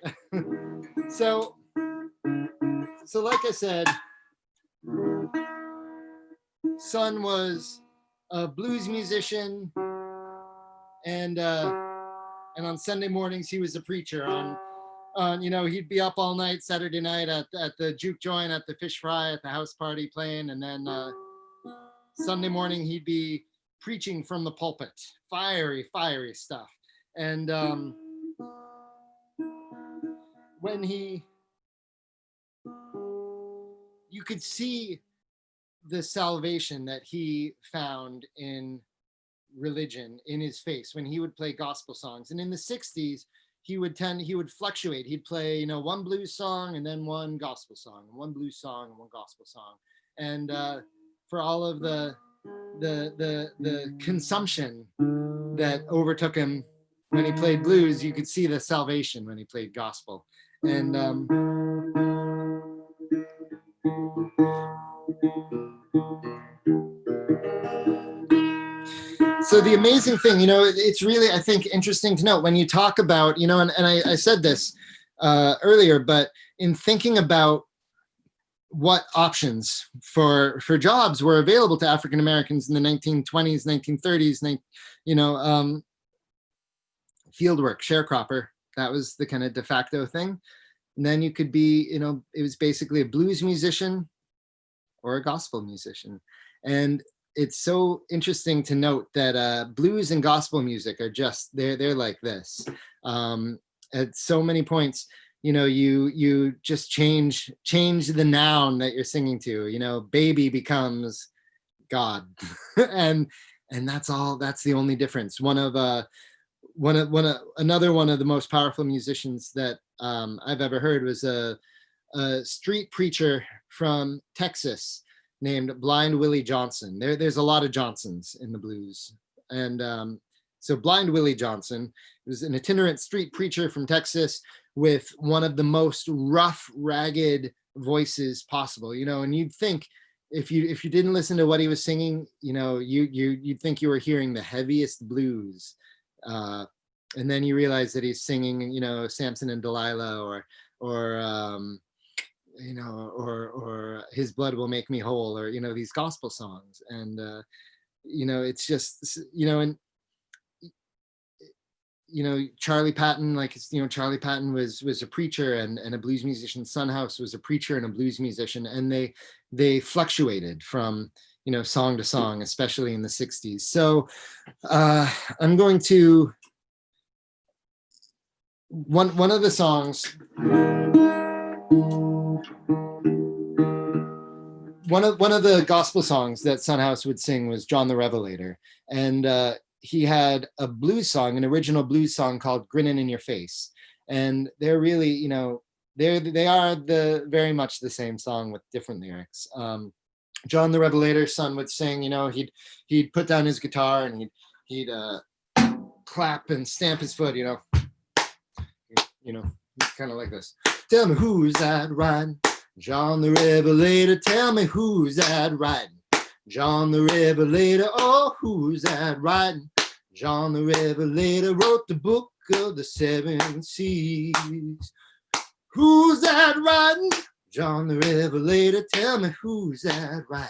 Speaker 1: So like I said, Son was a blues musician, and on Sunday mornings he was a preacher. You know, he'd be up all night Saturday night at the juke joint, at the fish fry, at the house party playing, and then Sunday morning he'd be preaching from the pulpit, fiery stuff. And when you could see the salvation that he found in religion in his face when he would play gospel songs. And in the 60s, he would fluctuate. He'd play, you know, one blues song and then one gospel song, one blues song and one gospel song. And for all of the consumption that overtook him when he played blues, you could see the salvation when he played gospel. And so the amazing thing, you know, it's really, I think, interesting to note when you talk about, you know, and I said this earlier, but in thinking about what options for jobs were available to African Americans in the 1920s, 1930s, you know, fieldwork, sharecropper, that was the kind of de facto thing. And then you could be, you know, it was basically a blues musician or a gospel musician. And it's so interesting to note that blues and gospel music are just, they're like this. At so many points, you know, you just change the noun that you're singing to, you know, baby becomes God. and that's all, that's the only difference. Another one of the most powerful musicians that I've ever heard was a street preacher from Texas named Blind Willie Johnson. There's a lot of Johnsons in the blues. And so Blind Willie Johnson was an itinerant street preacher from Texas with one of the most rough, ragged voices possible, you know, and you'd think if you didn't listen to what he was singing, you know, you'd think you were hearing the heaviest blues. And then you realize that he's singing, you know, Samson and Delilah, or you know, or His Blood Will Make Me Whole, or, you know, these gospel songs. And you know, it's just, you know, and you know, Charlie Patton, like, you know, Charlie Patton was a preacher and a blues musician. Son House was a preacher and a blues musician, and they fluctuated from, you know, song to song, especially in the 60s. So I'm going to, one of the songs, one of the gospel songs that Son House would sing was John the Revelator. And he had a blues song, an original blues song called Grinnin' in Your Face. And they're really, you know, they are very much the same song with different lyrics. John the Revelator, Son would sing, you know, he'd put down his guitar and he'd clap and stamp his foot, you know, kind of like this. Tell me who's that riding? John the Revelator, tell me who's that riding? John the Revelator, oh, who's that riding? John the Revelator wrote the book of the 7 seas. Who's that riding? John the Revelator, tell me who's that riding?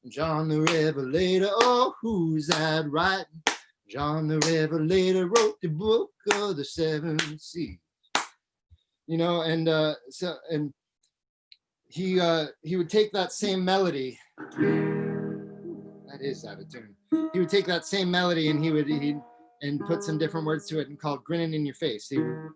Speaker 1: John the Revelator, oh, who's that riding? John the Revelator wrote the book of the 7 seas. You know, and and he would take that same melody. That is out of tune. He would take that same melody and he'd put some different words to it and called Grinning in Your Face. He would,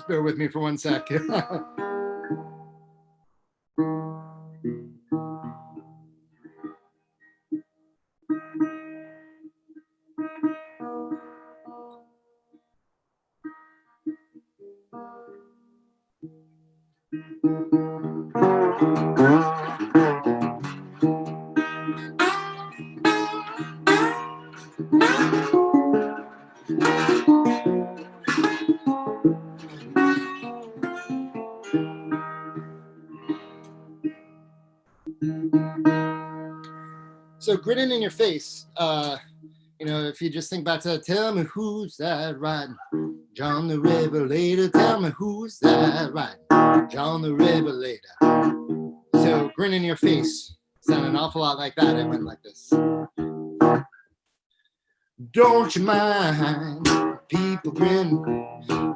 Speaker 1: Just bear with me for 1 sec. So grinning in your face, you know, if you just think back to tell me who's that riding, John the Revelator, tell me who's that riding, John the Revelator. So grin in your face sounded an awful lot like that. It went like this. Don't you mind people grin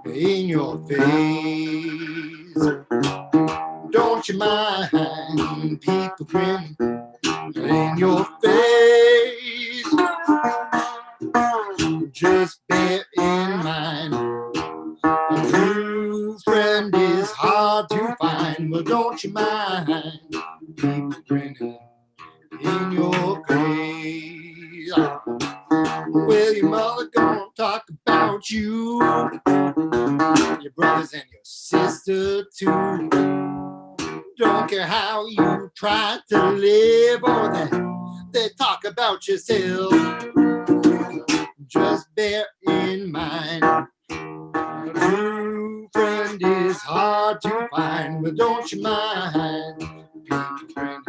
Speaker 1: in your face? Don't you mind people grin in your face? Just bear in mind, a true friend is hard to find. Well, don't you mind people grinning in your face? Well, your mother gonna talk about you, your brothers and your sister too. Don't care how you try to live or they talk about yourself. Just bear in mind, a true friend is hard to find. But don't you mind people grinning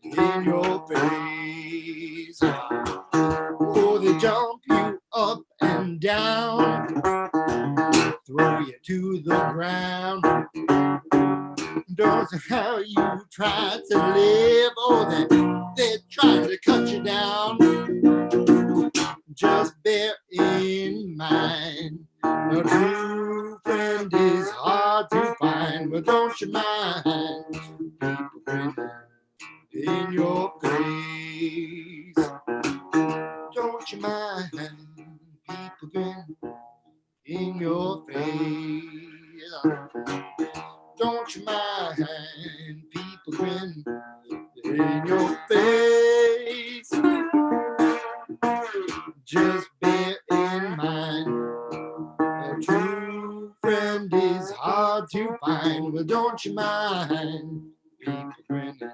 Speaker 1: in your face? Oh, they jump you up and down, throw you to the ground. Don't know how you try to live, oh, they're trying to cut you down. Just bear in mind, a true friend is hard to find. But don't you mind people grinning in your face? Don't you mind people grinning in your face? Don't you mind people grinning in your face? Just bear in mind, a true friend is hard to find. Well, don't you mind people grinning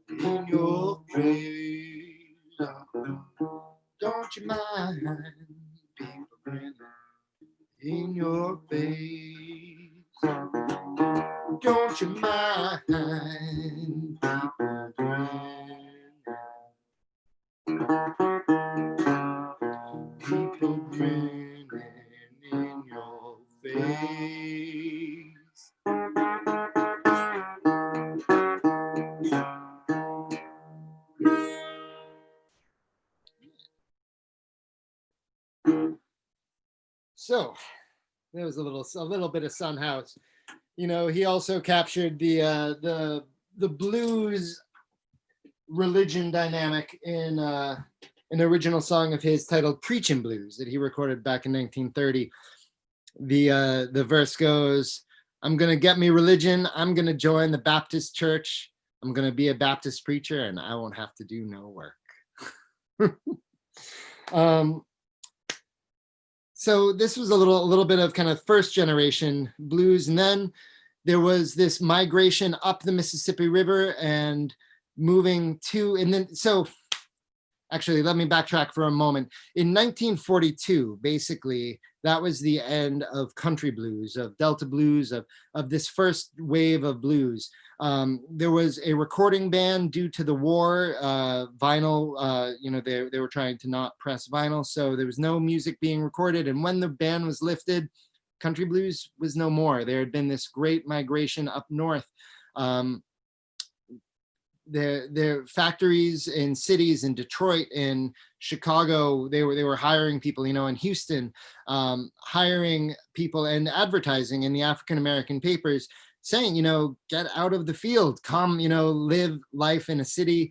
Speaker 1: in your face? Don't you mind people grinning in your face? Don't you mind people grinning in your face? So there was a little bit of Son House. You know, he also captured the blues religion dynamic in an original song of his titled "Preachin' Blues" that he recorded back in 1930. The verse goes, "I'm gonna get me religion. I'm gonna join the Baptist church. I'm gonna be a Baptist preacher, and I won't have to do no work." So this was a little bit of kind of first generation blues, and then there was this migration up the Mississippi River and moving to, and then so actually let me backtrack for a moment. In 1942, basically, that was the end of country blues, of Delta blues, of this first wave of blues. There was a recording ban due to the war. Vinyl, you know, they were trying to not press vinyl, so there was no music being recorded. And when the ban was lifted, country blues was no more. There had been this great migration up north. Their factories in cities in Detroit, in Chicago, they were hiring people, you know, in Houston, hiring people and advertising in the African American papers, saying, you know, get out of the field, come, you know, live life in a city,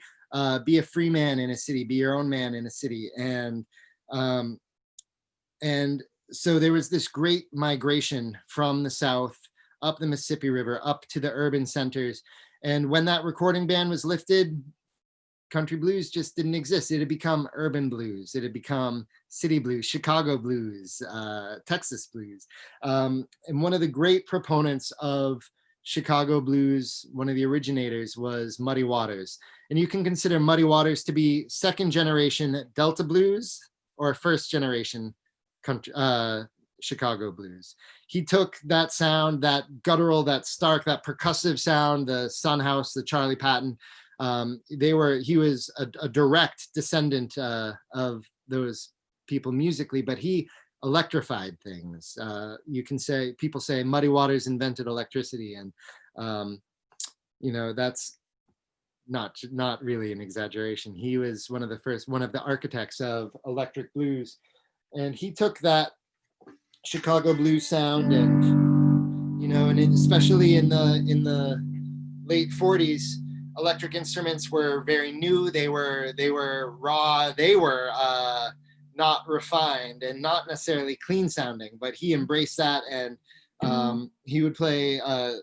Speaker 1: be a free man in a city, be your own man in a city. And so there was this great migration from the South up the Mississippi River, up to the urban centers. And when that recording ban was lifted, country blues just didn't exist. It had become urban blues. It had become city blues, Chicago blues, Texas blues. And one of the great proponents of Chicago blues, one of the originators, was Muddy Waters. And you can consider Muddy Waters to be second generation Delta blues or first generation country, Chicago blues. He took that sound, that guttural, that stark, that percussive sound, the Son House, the Charlie Patton. He was a direct descendant of those people musically, but he electrified things. You can say, people say Muddy Waters invented electricity, and that's not really an exaggeration. He was one of the architects of electric blues, and he took that Chicago blues sound, and especially in the late 40s, electric instruments were very new. They were raw. They were not refined and not necessarily clean sounding, but he embraced that, and he would play a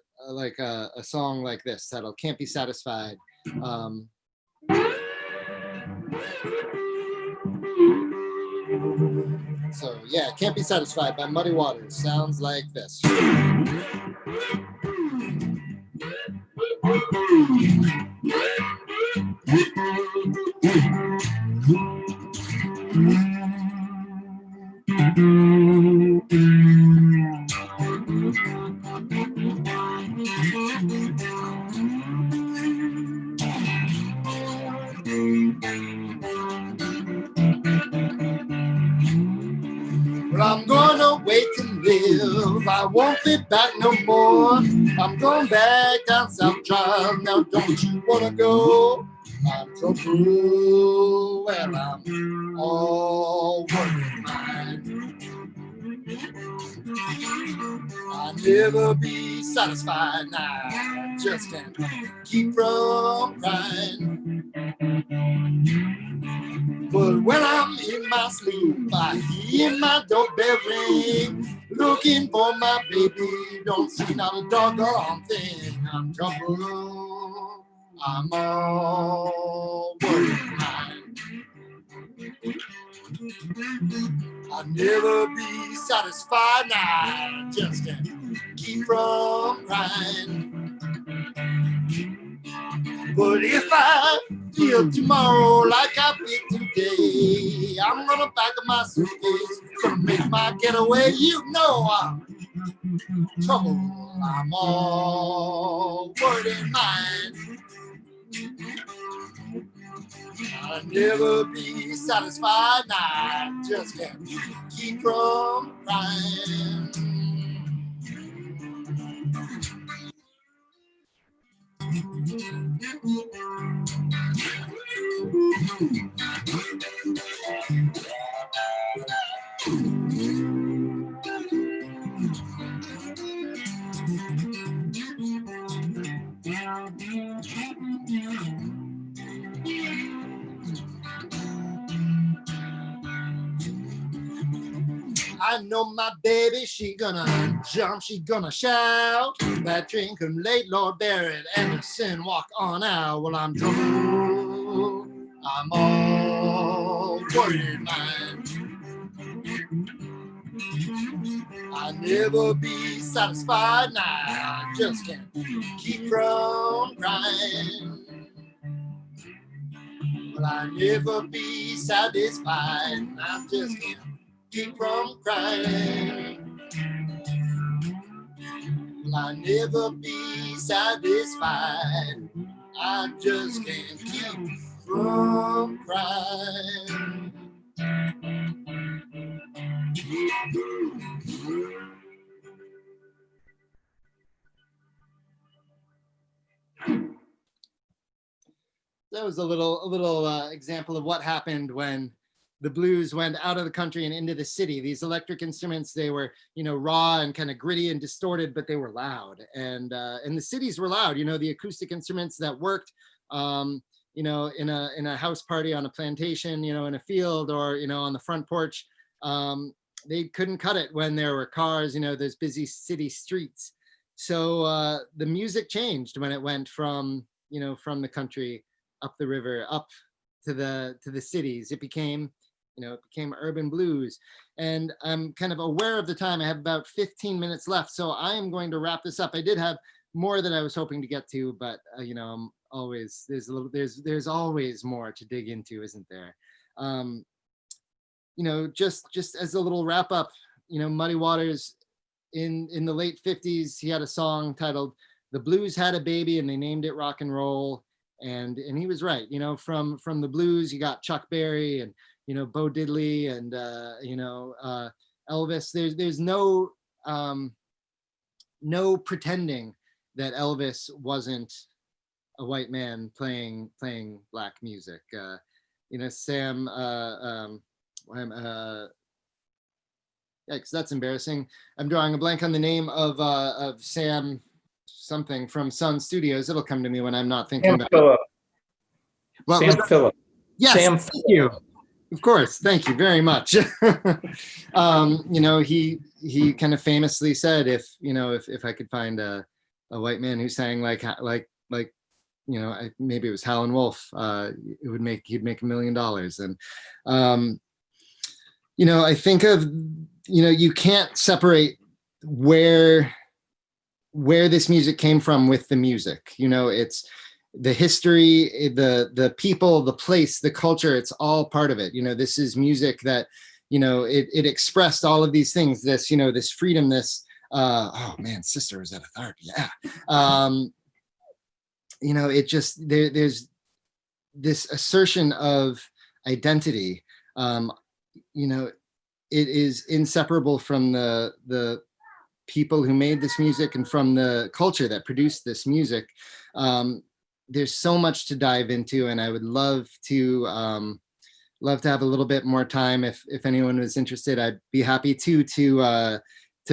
Speaker 1: song like this that'll Can't Be Satisfied. So yeah, Can't Be Satisfied by Muddy Waters sounds like this. Well, I'm gonna wait to live. I won't be back no more. I'm going back down South Drive. Now don't you wanna go? I'm trouble. Well, I'm all working mine. I'll never be satisfied now. I just can't keep from crying. But when I'm in my sleep, I hear my doorbell ring, looking for my baby. Don't see not a doggone thing. I'm troubled. I'm all worried mind. I'll never be satisfied now. I just can't keep from crying. But if I feel tomorrow like I feel today, I'm gonna pack up my suitcase, gonna make my getaway. You know I'm trouble. I'm all worried in mind. I'll never be satisfied now. I just can't keep from crying. I know my baby, she gonna jump, she gonna shout. That train come late, Lord Barrett Anderson, walk on out. Well, I'm troubled, I'm all worried mind. I'll never be satisfied now, I just can't keep from crying. Well, I'll never be satisfied, I just can't keep from crying. Well, I'll never be satisfied. I just can't keep from crying. That was a little example of what happened when the blues went out of the country and into the city. These electric instruments, they were, raw and kind of gritty and distorted, but they were loud. And the cities were loud. The acoustic instruments that worked, in a house party on a plantation, in a field, or on the front porch. they couldn't cut it when there were cars, those busy city streets. So the music changed when it went from the country up the river, up to the cities. It became urban blues. And I'm kind of aware of the time. I have about 15 minutes left, so I am going to wrap this up. I did have more that I was hoping to get to, but I'm always, there's always more to dig into, isn't there? Just as a little wrap up, Muddy Waters in the late 50s, he had a song titled "The Blues Had a Baby" and they named it rock and roll. And he was right. From the blues, you got Chuck Berry and Bo Diddley and Elvis. There's no pretending that Elvis wasn't a white man playing black music. Sam. Yikes, that's embarrassing. I'm drawing a blank on the name of Sam something from Sun Studios. It'll come to me when I'm not thinking about
Speaker 2: Phillip.
Speaker 1: it.
Speaker 2: Sam Phillip.
Speaker 1: Yes,
Speaker 2: Sam
Speaker 1: thank you. Of course, thank you very much. He kind of famously said, if I could find a white man who sang like maybe it was Howlin' Wolf, he'd make $1 million. And I think of you can't separate where this music came from with the music. It's the history, the people, the place, the culture. It's all part of it. This is music that it expressed all of these things. This this freedom. This oh man, Sister was at a third. Yeah. It just there's this assertion of identity. It is inseparable from the people who made this music and from the culture that produced this music. There's so much to dive into, and I would love to have a little bit more time. If anyone was interested, I'd be happy to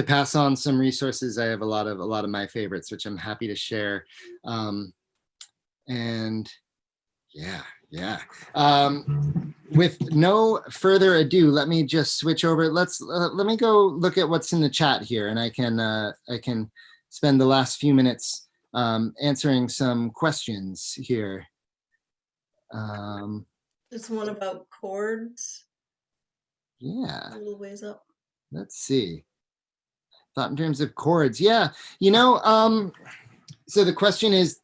Speaker 1: pass on some resources. I have a lot of my favorites, which I'm happy to share. And yeah. With no further ado, let me just switch over. Let me go look at what's in the chat here, and I can spend the last few minutes answering some questions here.
Speaker 3: There's one about chords.
Speaker 1: Yeah.
Speaker 3: A little ways up.
Speaker 1: Let's see. Thought in terms of chords. Yeah. So the question is,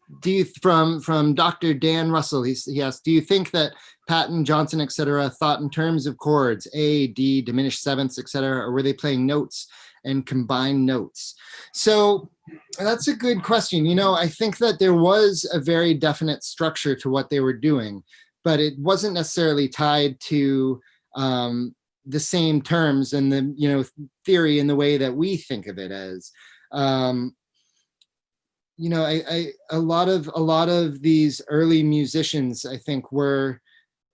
Speaker 1: from Dr. Dan Russell, he asked, do you think that Patton, Johnson, etc., thought in terms of chords, A, D, diminished sevenths, etc., or were they playing notes and combined notes? So that's a good question. I think that there was a very definite structure to what they were doing, but it wasn't necessarily tied to the same terms and the theory in the way that we think of it as. A lot of these early musicians, I think, were,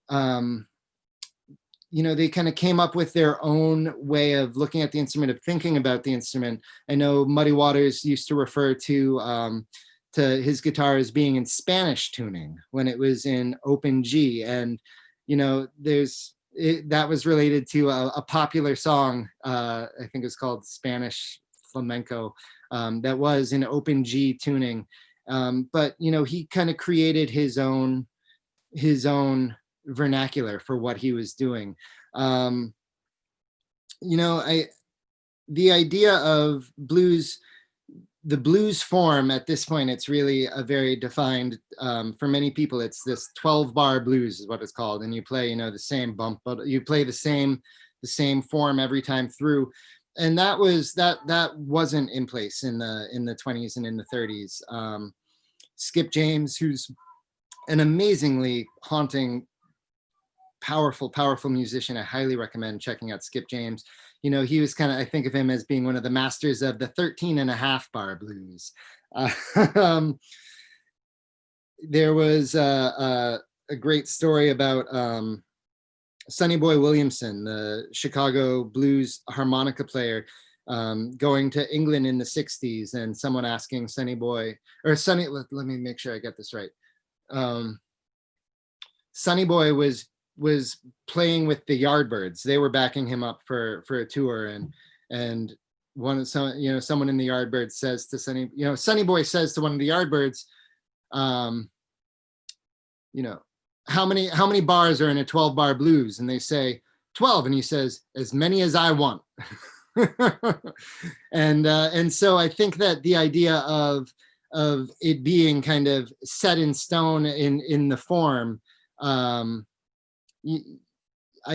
Speaker 1: they kind of came up with their own way of looking at the instrument, of thinking about the instrument. I know Muddy Waters used to refer to his guitar as being in Spanish tuning when it was in open G, and that was related to a popular song. I think it's called Spanish Flamenco. That was in open G tuning, but he kind of created his own vernacular for what he was doing. The idea of blues, the blues form at this point, it's really a very defined, for many people, it's this 12-bar blues is what it's called, and you play the same bump, but you play the same form every time through. And that wasn't in place in the 20s and in the 30s. Skip James, who's an amazingly haunting, powerful musician, I highly recommend checking out Skip James. He was kind of, I think of him as being one of the masters of the 13.5-bar blues. There was a great story about Sonny Boy Williamson, the Chicago blues harmonica player, going to England in the 60s, and someone asking Sonny Boy, let me make sure I get this right. Sonny Boy was was playing with the Yardbirds. They were backing him up for a tour, and someone in the Yardbirds says to Sonny, Sonny Boy says to one of the Yardbirds, how many bars are in a 12-bar blues? And they say 12, and he says, as many as I want. And so I think that the idea of it being kind of set in stone in the form, I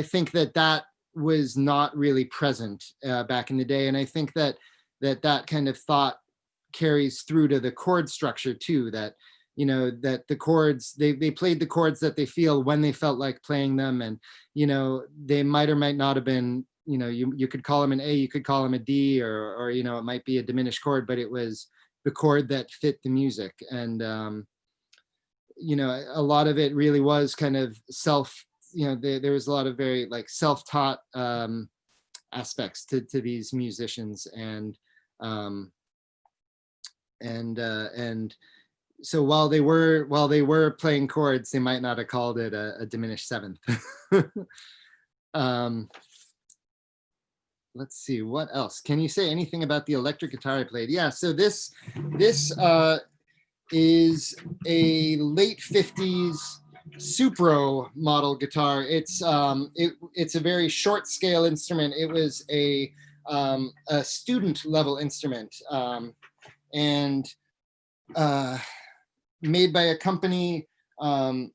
Speaker 1: think that was not really present back in the day, and I think that kind of thought carries through to the chord structure too. That that the chords, they played the chords that they feel when they felt like playing them, and they might or might not have been, you could call them an A, you could call them a D, or it might be a diminished chord, but it was the chord that fit the music. And a lot of it really was kind of there was a lot of very like self-taught aspects to these musicians, and so while they were playing chords, they might not have called it a diminished seventh. Let's see, what else? Can you say anything about the electric guitar I played? Yeah, so this is a late 50s Supro model guitar. It's a very short scale instrument. It was a student level instrument, and made by a company, I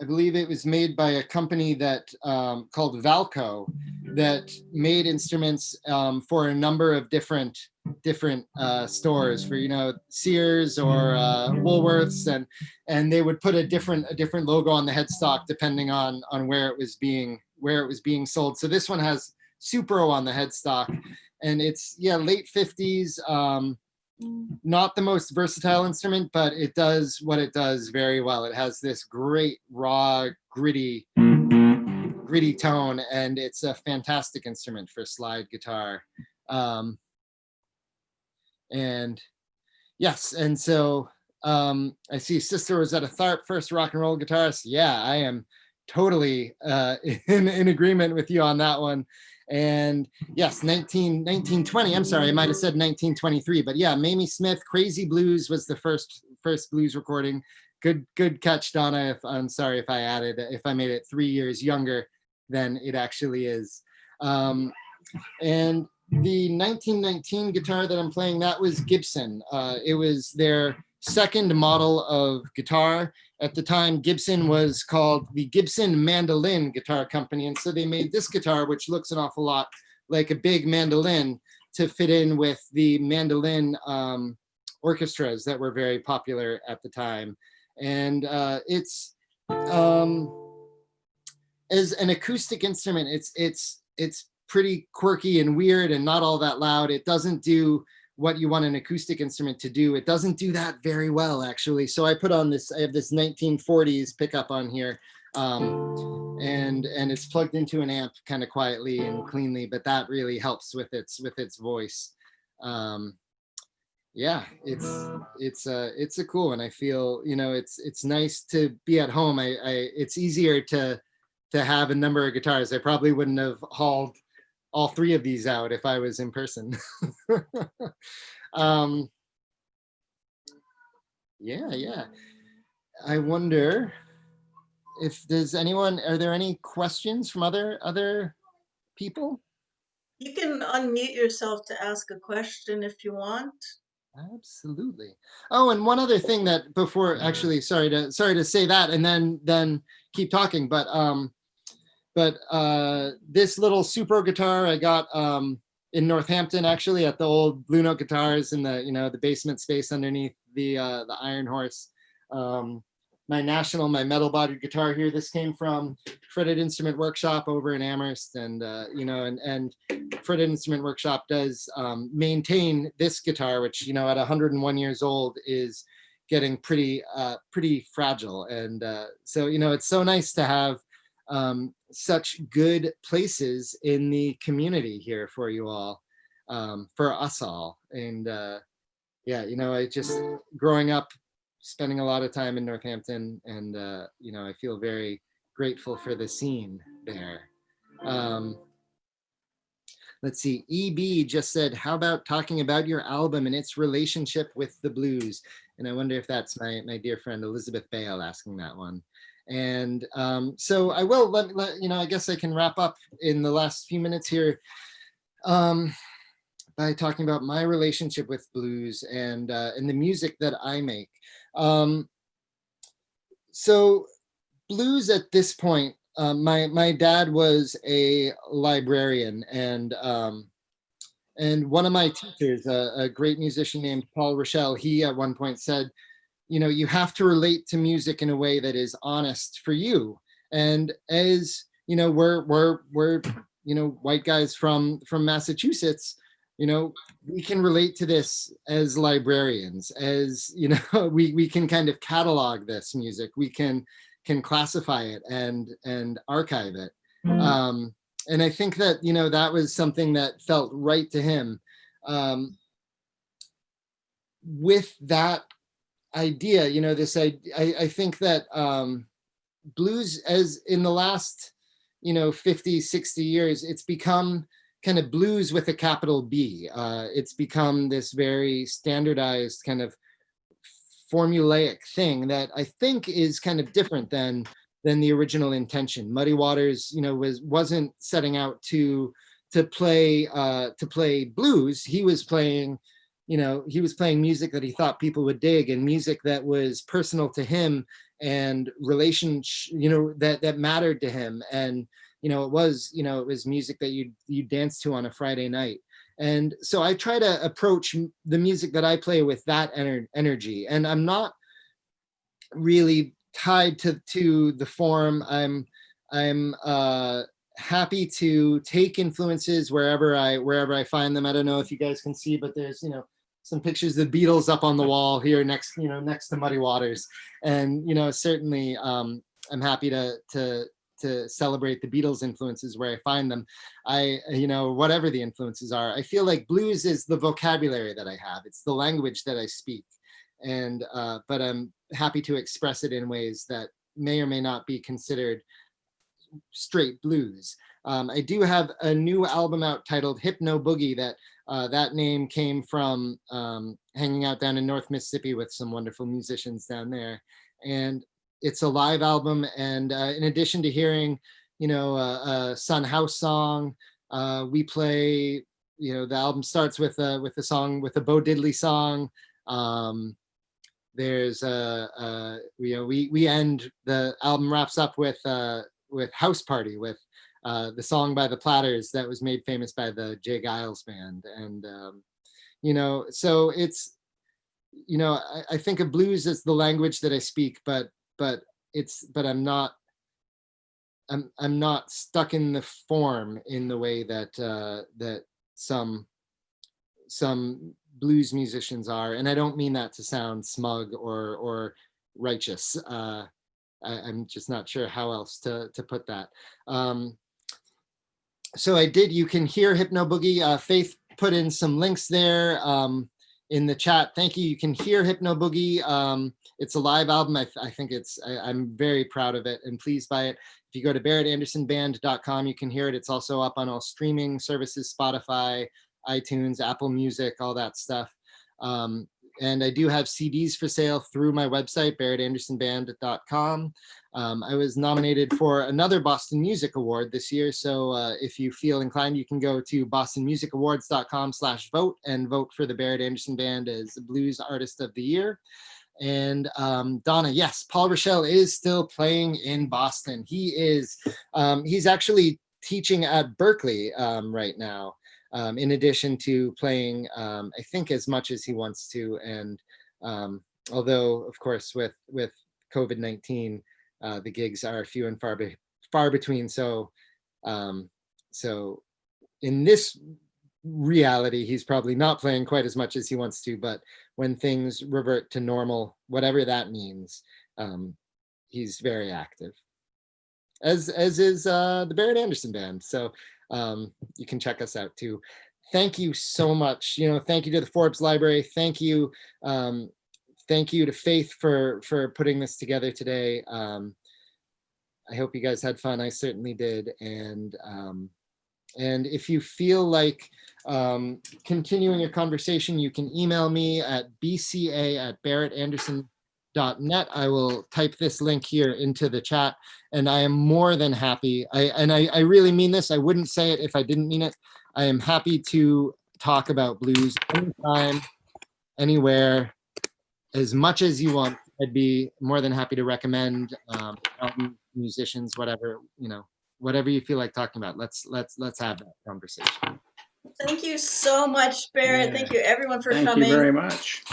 Speaker 1: believe it was made by a company that called Valco, that made instruments for a number of different stores, for Sears or Woolworths, and they would put a different logo on the headstock depending on where it was being sold. So this one has Supro on the headstock, and it's late 50s. Not the most versatile instrument, but it does what it does very well. It has this great raw, gritty tone, and it's a fantastic instrument for slide guitar. And yes, and so I see Sister Rosetta Tharpe, first rock and roll guitarist. Yeah, I am totally in agreement with you on that one. And yes, 1920, I'm sorry, I might have said 1923, but yeah, Mamie Smith, Crazy Blues was the first blues recording. Good catch, Donna. I'm sorry if I made it 3 years younger than it actually is. And the 1919 guitar that I'm playing, that was Gibson. It was their second model of guitar. At the time, Gibson was called the Gibson Mandolin Guitar Company. And so they made this guitar, which looks an awful lot like a big mandolin, to fit in with the mandolin orchestras that were very popular at the time. And it's, as an acoustic instrument, it's pretty quirky and weird and not all that loud. It doesn't do what you want an acoustic instrument to do. It doesn't do that very well, actually. So I put on this, I have this 1940s pickup on here, and it's plugged into an amp kind of quietly and cleanly, but that really helps with its voice. Yeah, it's a cool one. I feel, it's nice to be at home. It's easier to have a number of guitars. I probably wouldn't have hauled all 3 of these out if I was in person. Yeah. I wonder if there's are there any questions from other people?
Speaker 3: You can unmute yourself to ask a question if you want.
Speaker 1: Absolutely. Oh, and one other thing that before, actually, sorry to say that and then keep talking, but this little Supro guitar I got in Northampton, actually, at the old Blue Note Guitars in the the basement space underneath the Iron Horse. My metal-bodied guitar here, this came from Fretted Instrument Workshop over in Amherst, and and Fretted Instrument Workshop does maintain this guitar, which at 101 years old is getting pretty fragile, and so it's so nice to have such good places in the community here for you all, for us all. And yeah, I just, growing up, spending a lot of time in Northampton, and I feel very grateful for the scene there. Um, let's see, EB just said, how about talking about your album and its relationship with the blues? And I wonder if that's my dear friend Elizabeth Bale asking that one. And so I will I guess I can wrap up in the last few minutes here by talking about my relationship with blues and the music that I make. So blues at this point, my dad was a librarian, and one of my teachers, a great musician named Paul Rochelle, he at one point said, you have to relate to music in a way that is honest for you. And as we're white guys from Massachusetts, we can relate to this as librarians, as we can kind of catalog this music, we can classify it and archive it. And I think that that was something that felt right to him. With that idea, I think that blues, as in the last 50, 60 years, it's become kind of blues with a capital B. It's become this very standardized kind of formulaic thing that I think is kind of different than the original intention. Muddy Waters, wasn't setting out to play blues. He was playing music that he thought people would dig, and music that was personal to him, and relationship, that mattered to him. And it was music that you dance to on a Friday night. And so I try to approach the music that I play with that energy. And I'm not really tied to the form. I'm happy to take influences wherever I find them. I don't know if you guys can see, but there's some pictures of the Beatles up on the wall here next to Muddy Waters. And certainly I'm happy to celebrate the Beatles influences where I find them. Whatever the influences are, I feel like blues is the vocabulary that I have. It's the language that I speak. And but I'm happy to express it in ways that may or may not be considered straight blues. I do have a new album out titled Hypno Boogie. That name came from hanging out down in North Mississippi with some wonderful musicians down there. And it's a live album. And in addition to hearing, a Sun House song, we play, the album starts with a song, with a Bo Diddley song. There's we end, the album wraps up with House Party, with the song by the Platters that was made famous by the Jay Giles band. And so it's I think of blues as the language that I speak, but I'm not stuck in the form in the way that that some blues musicians are. And I don't mean that to sound smug or righteous. I'm just not sure how else to put that. So you can hear Hypno Boogie. Faith put in some links there in the chat. Thank you. You can hear Hypno Boogie. It's a live album. I think I'm very proud of it and pleased by it. If you go to barrettandersonband.com, you can hear it. It's also up on all streaming services, Spotify, iTunes, Apple Music, all that stuff. And I do have CDs for sale through my website, barrettandersonband.com. I was nominated for another Boston Music Award this year. So if you feel inclined, you can go to bostonmusicawards.com/vote and vote for the Barrett Anderson Band as the Blues Artist of the Year. And Donna, yes, Paul Rochelle is still playing in Boston. He's actually teaching at Berkeley right now. In addition to playing, I think, as much as he wants to. And although, of course, with COVID-19, the gigs are few and far between. So in this reality, he's probably not playing quite as much as he wants to. But when things revert to normal, whatever that means, he's very active, as is the Barrett Anderson Band. So you can check us out too. Thank you so much. Thank you to the Forbes Library. Thank you to Faith for putting this together today. I hope you guys had fun. I certainly did. And if you feel like continuing a conversation, you can email me at bca@barrettanderson.net. I will type this link here into the chat, and I am more than happy. I really mean this. I wouldn't say it if I didn't mean it. I am happy to talk about blues anytime, anywhere, as much as you want. I'd be more than happy to recommend albums, musicians, whatever, whatever you feel like talking about. Let's have that conversation.
Speaker 3: Thank you so much, Barrett.
Speaker 2: Yeah.
Speaker 3: Thank you, everyone, for
Speaker 2: Thank
Speaker 3: coming.
Speaker 2: you very much.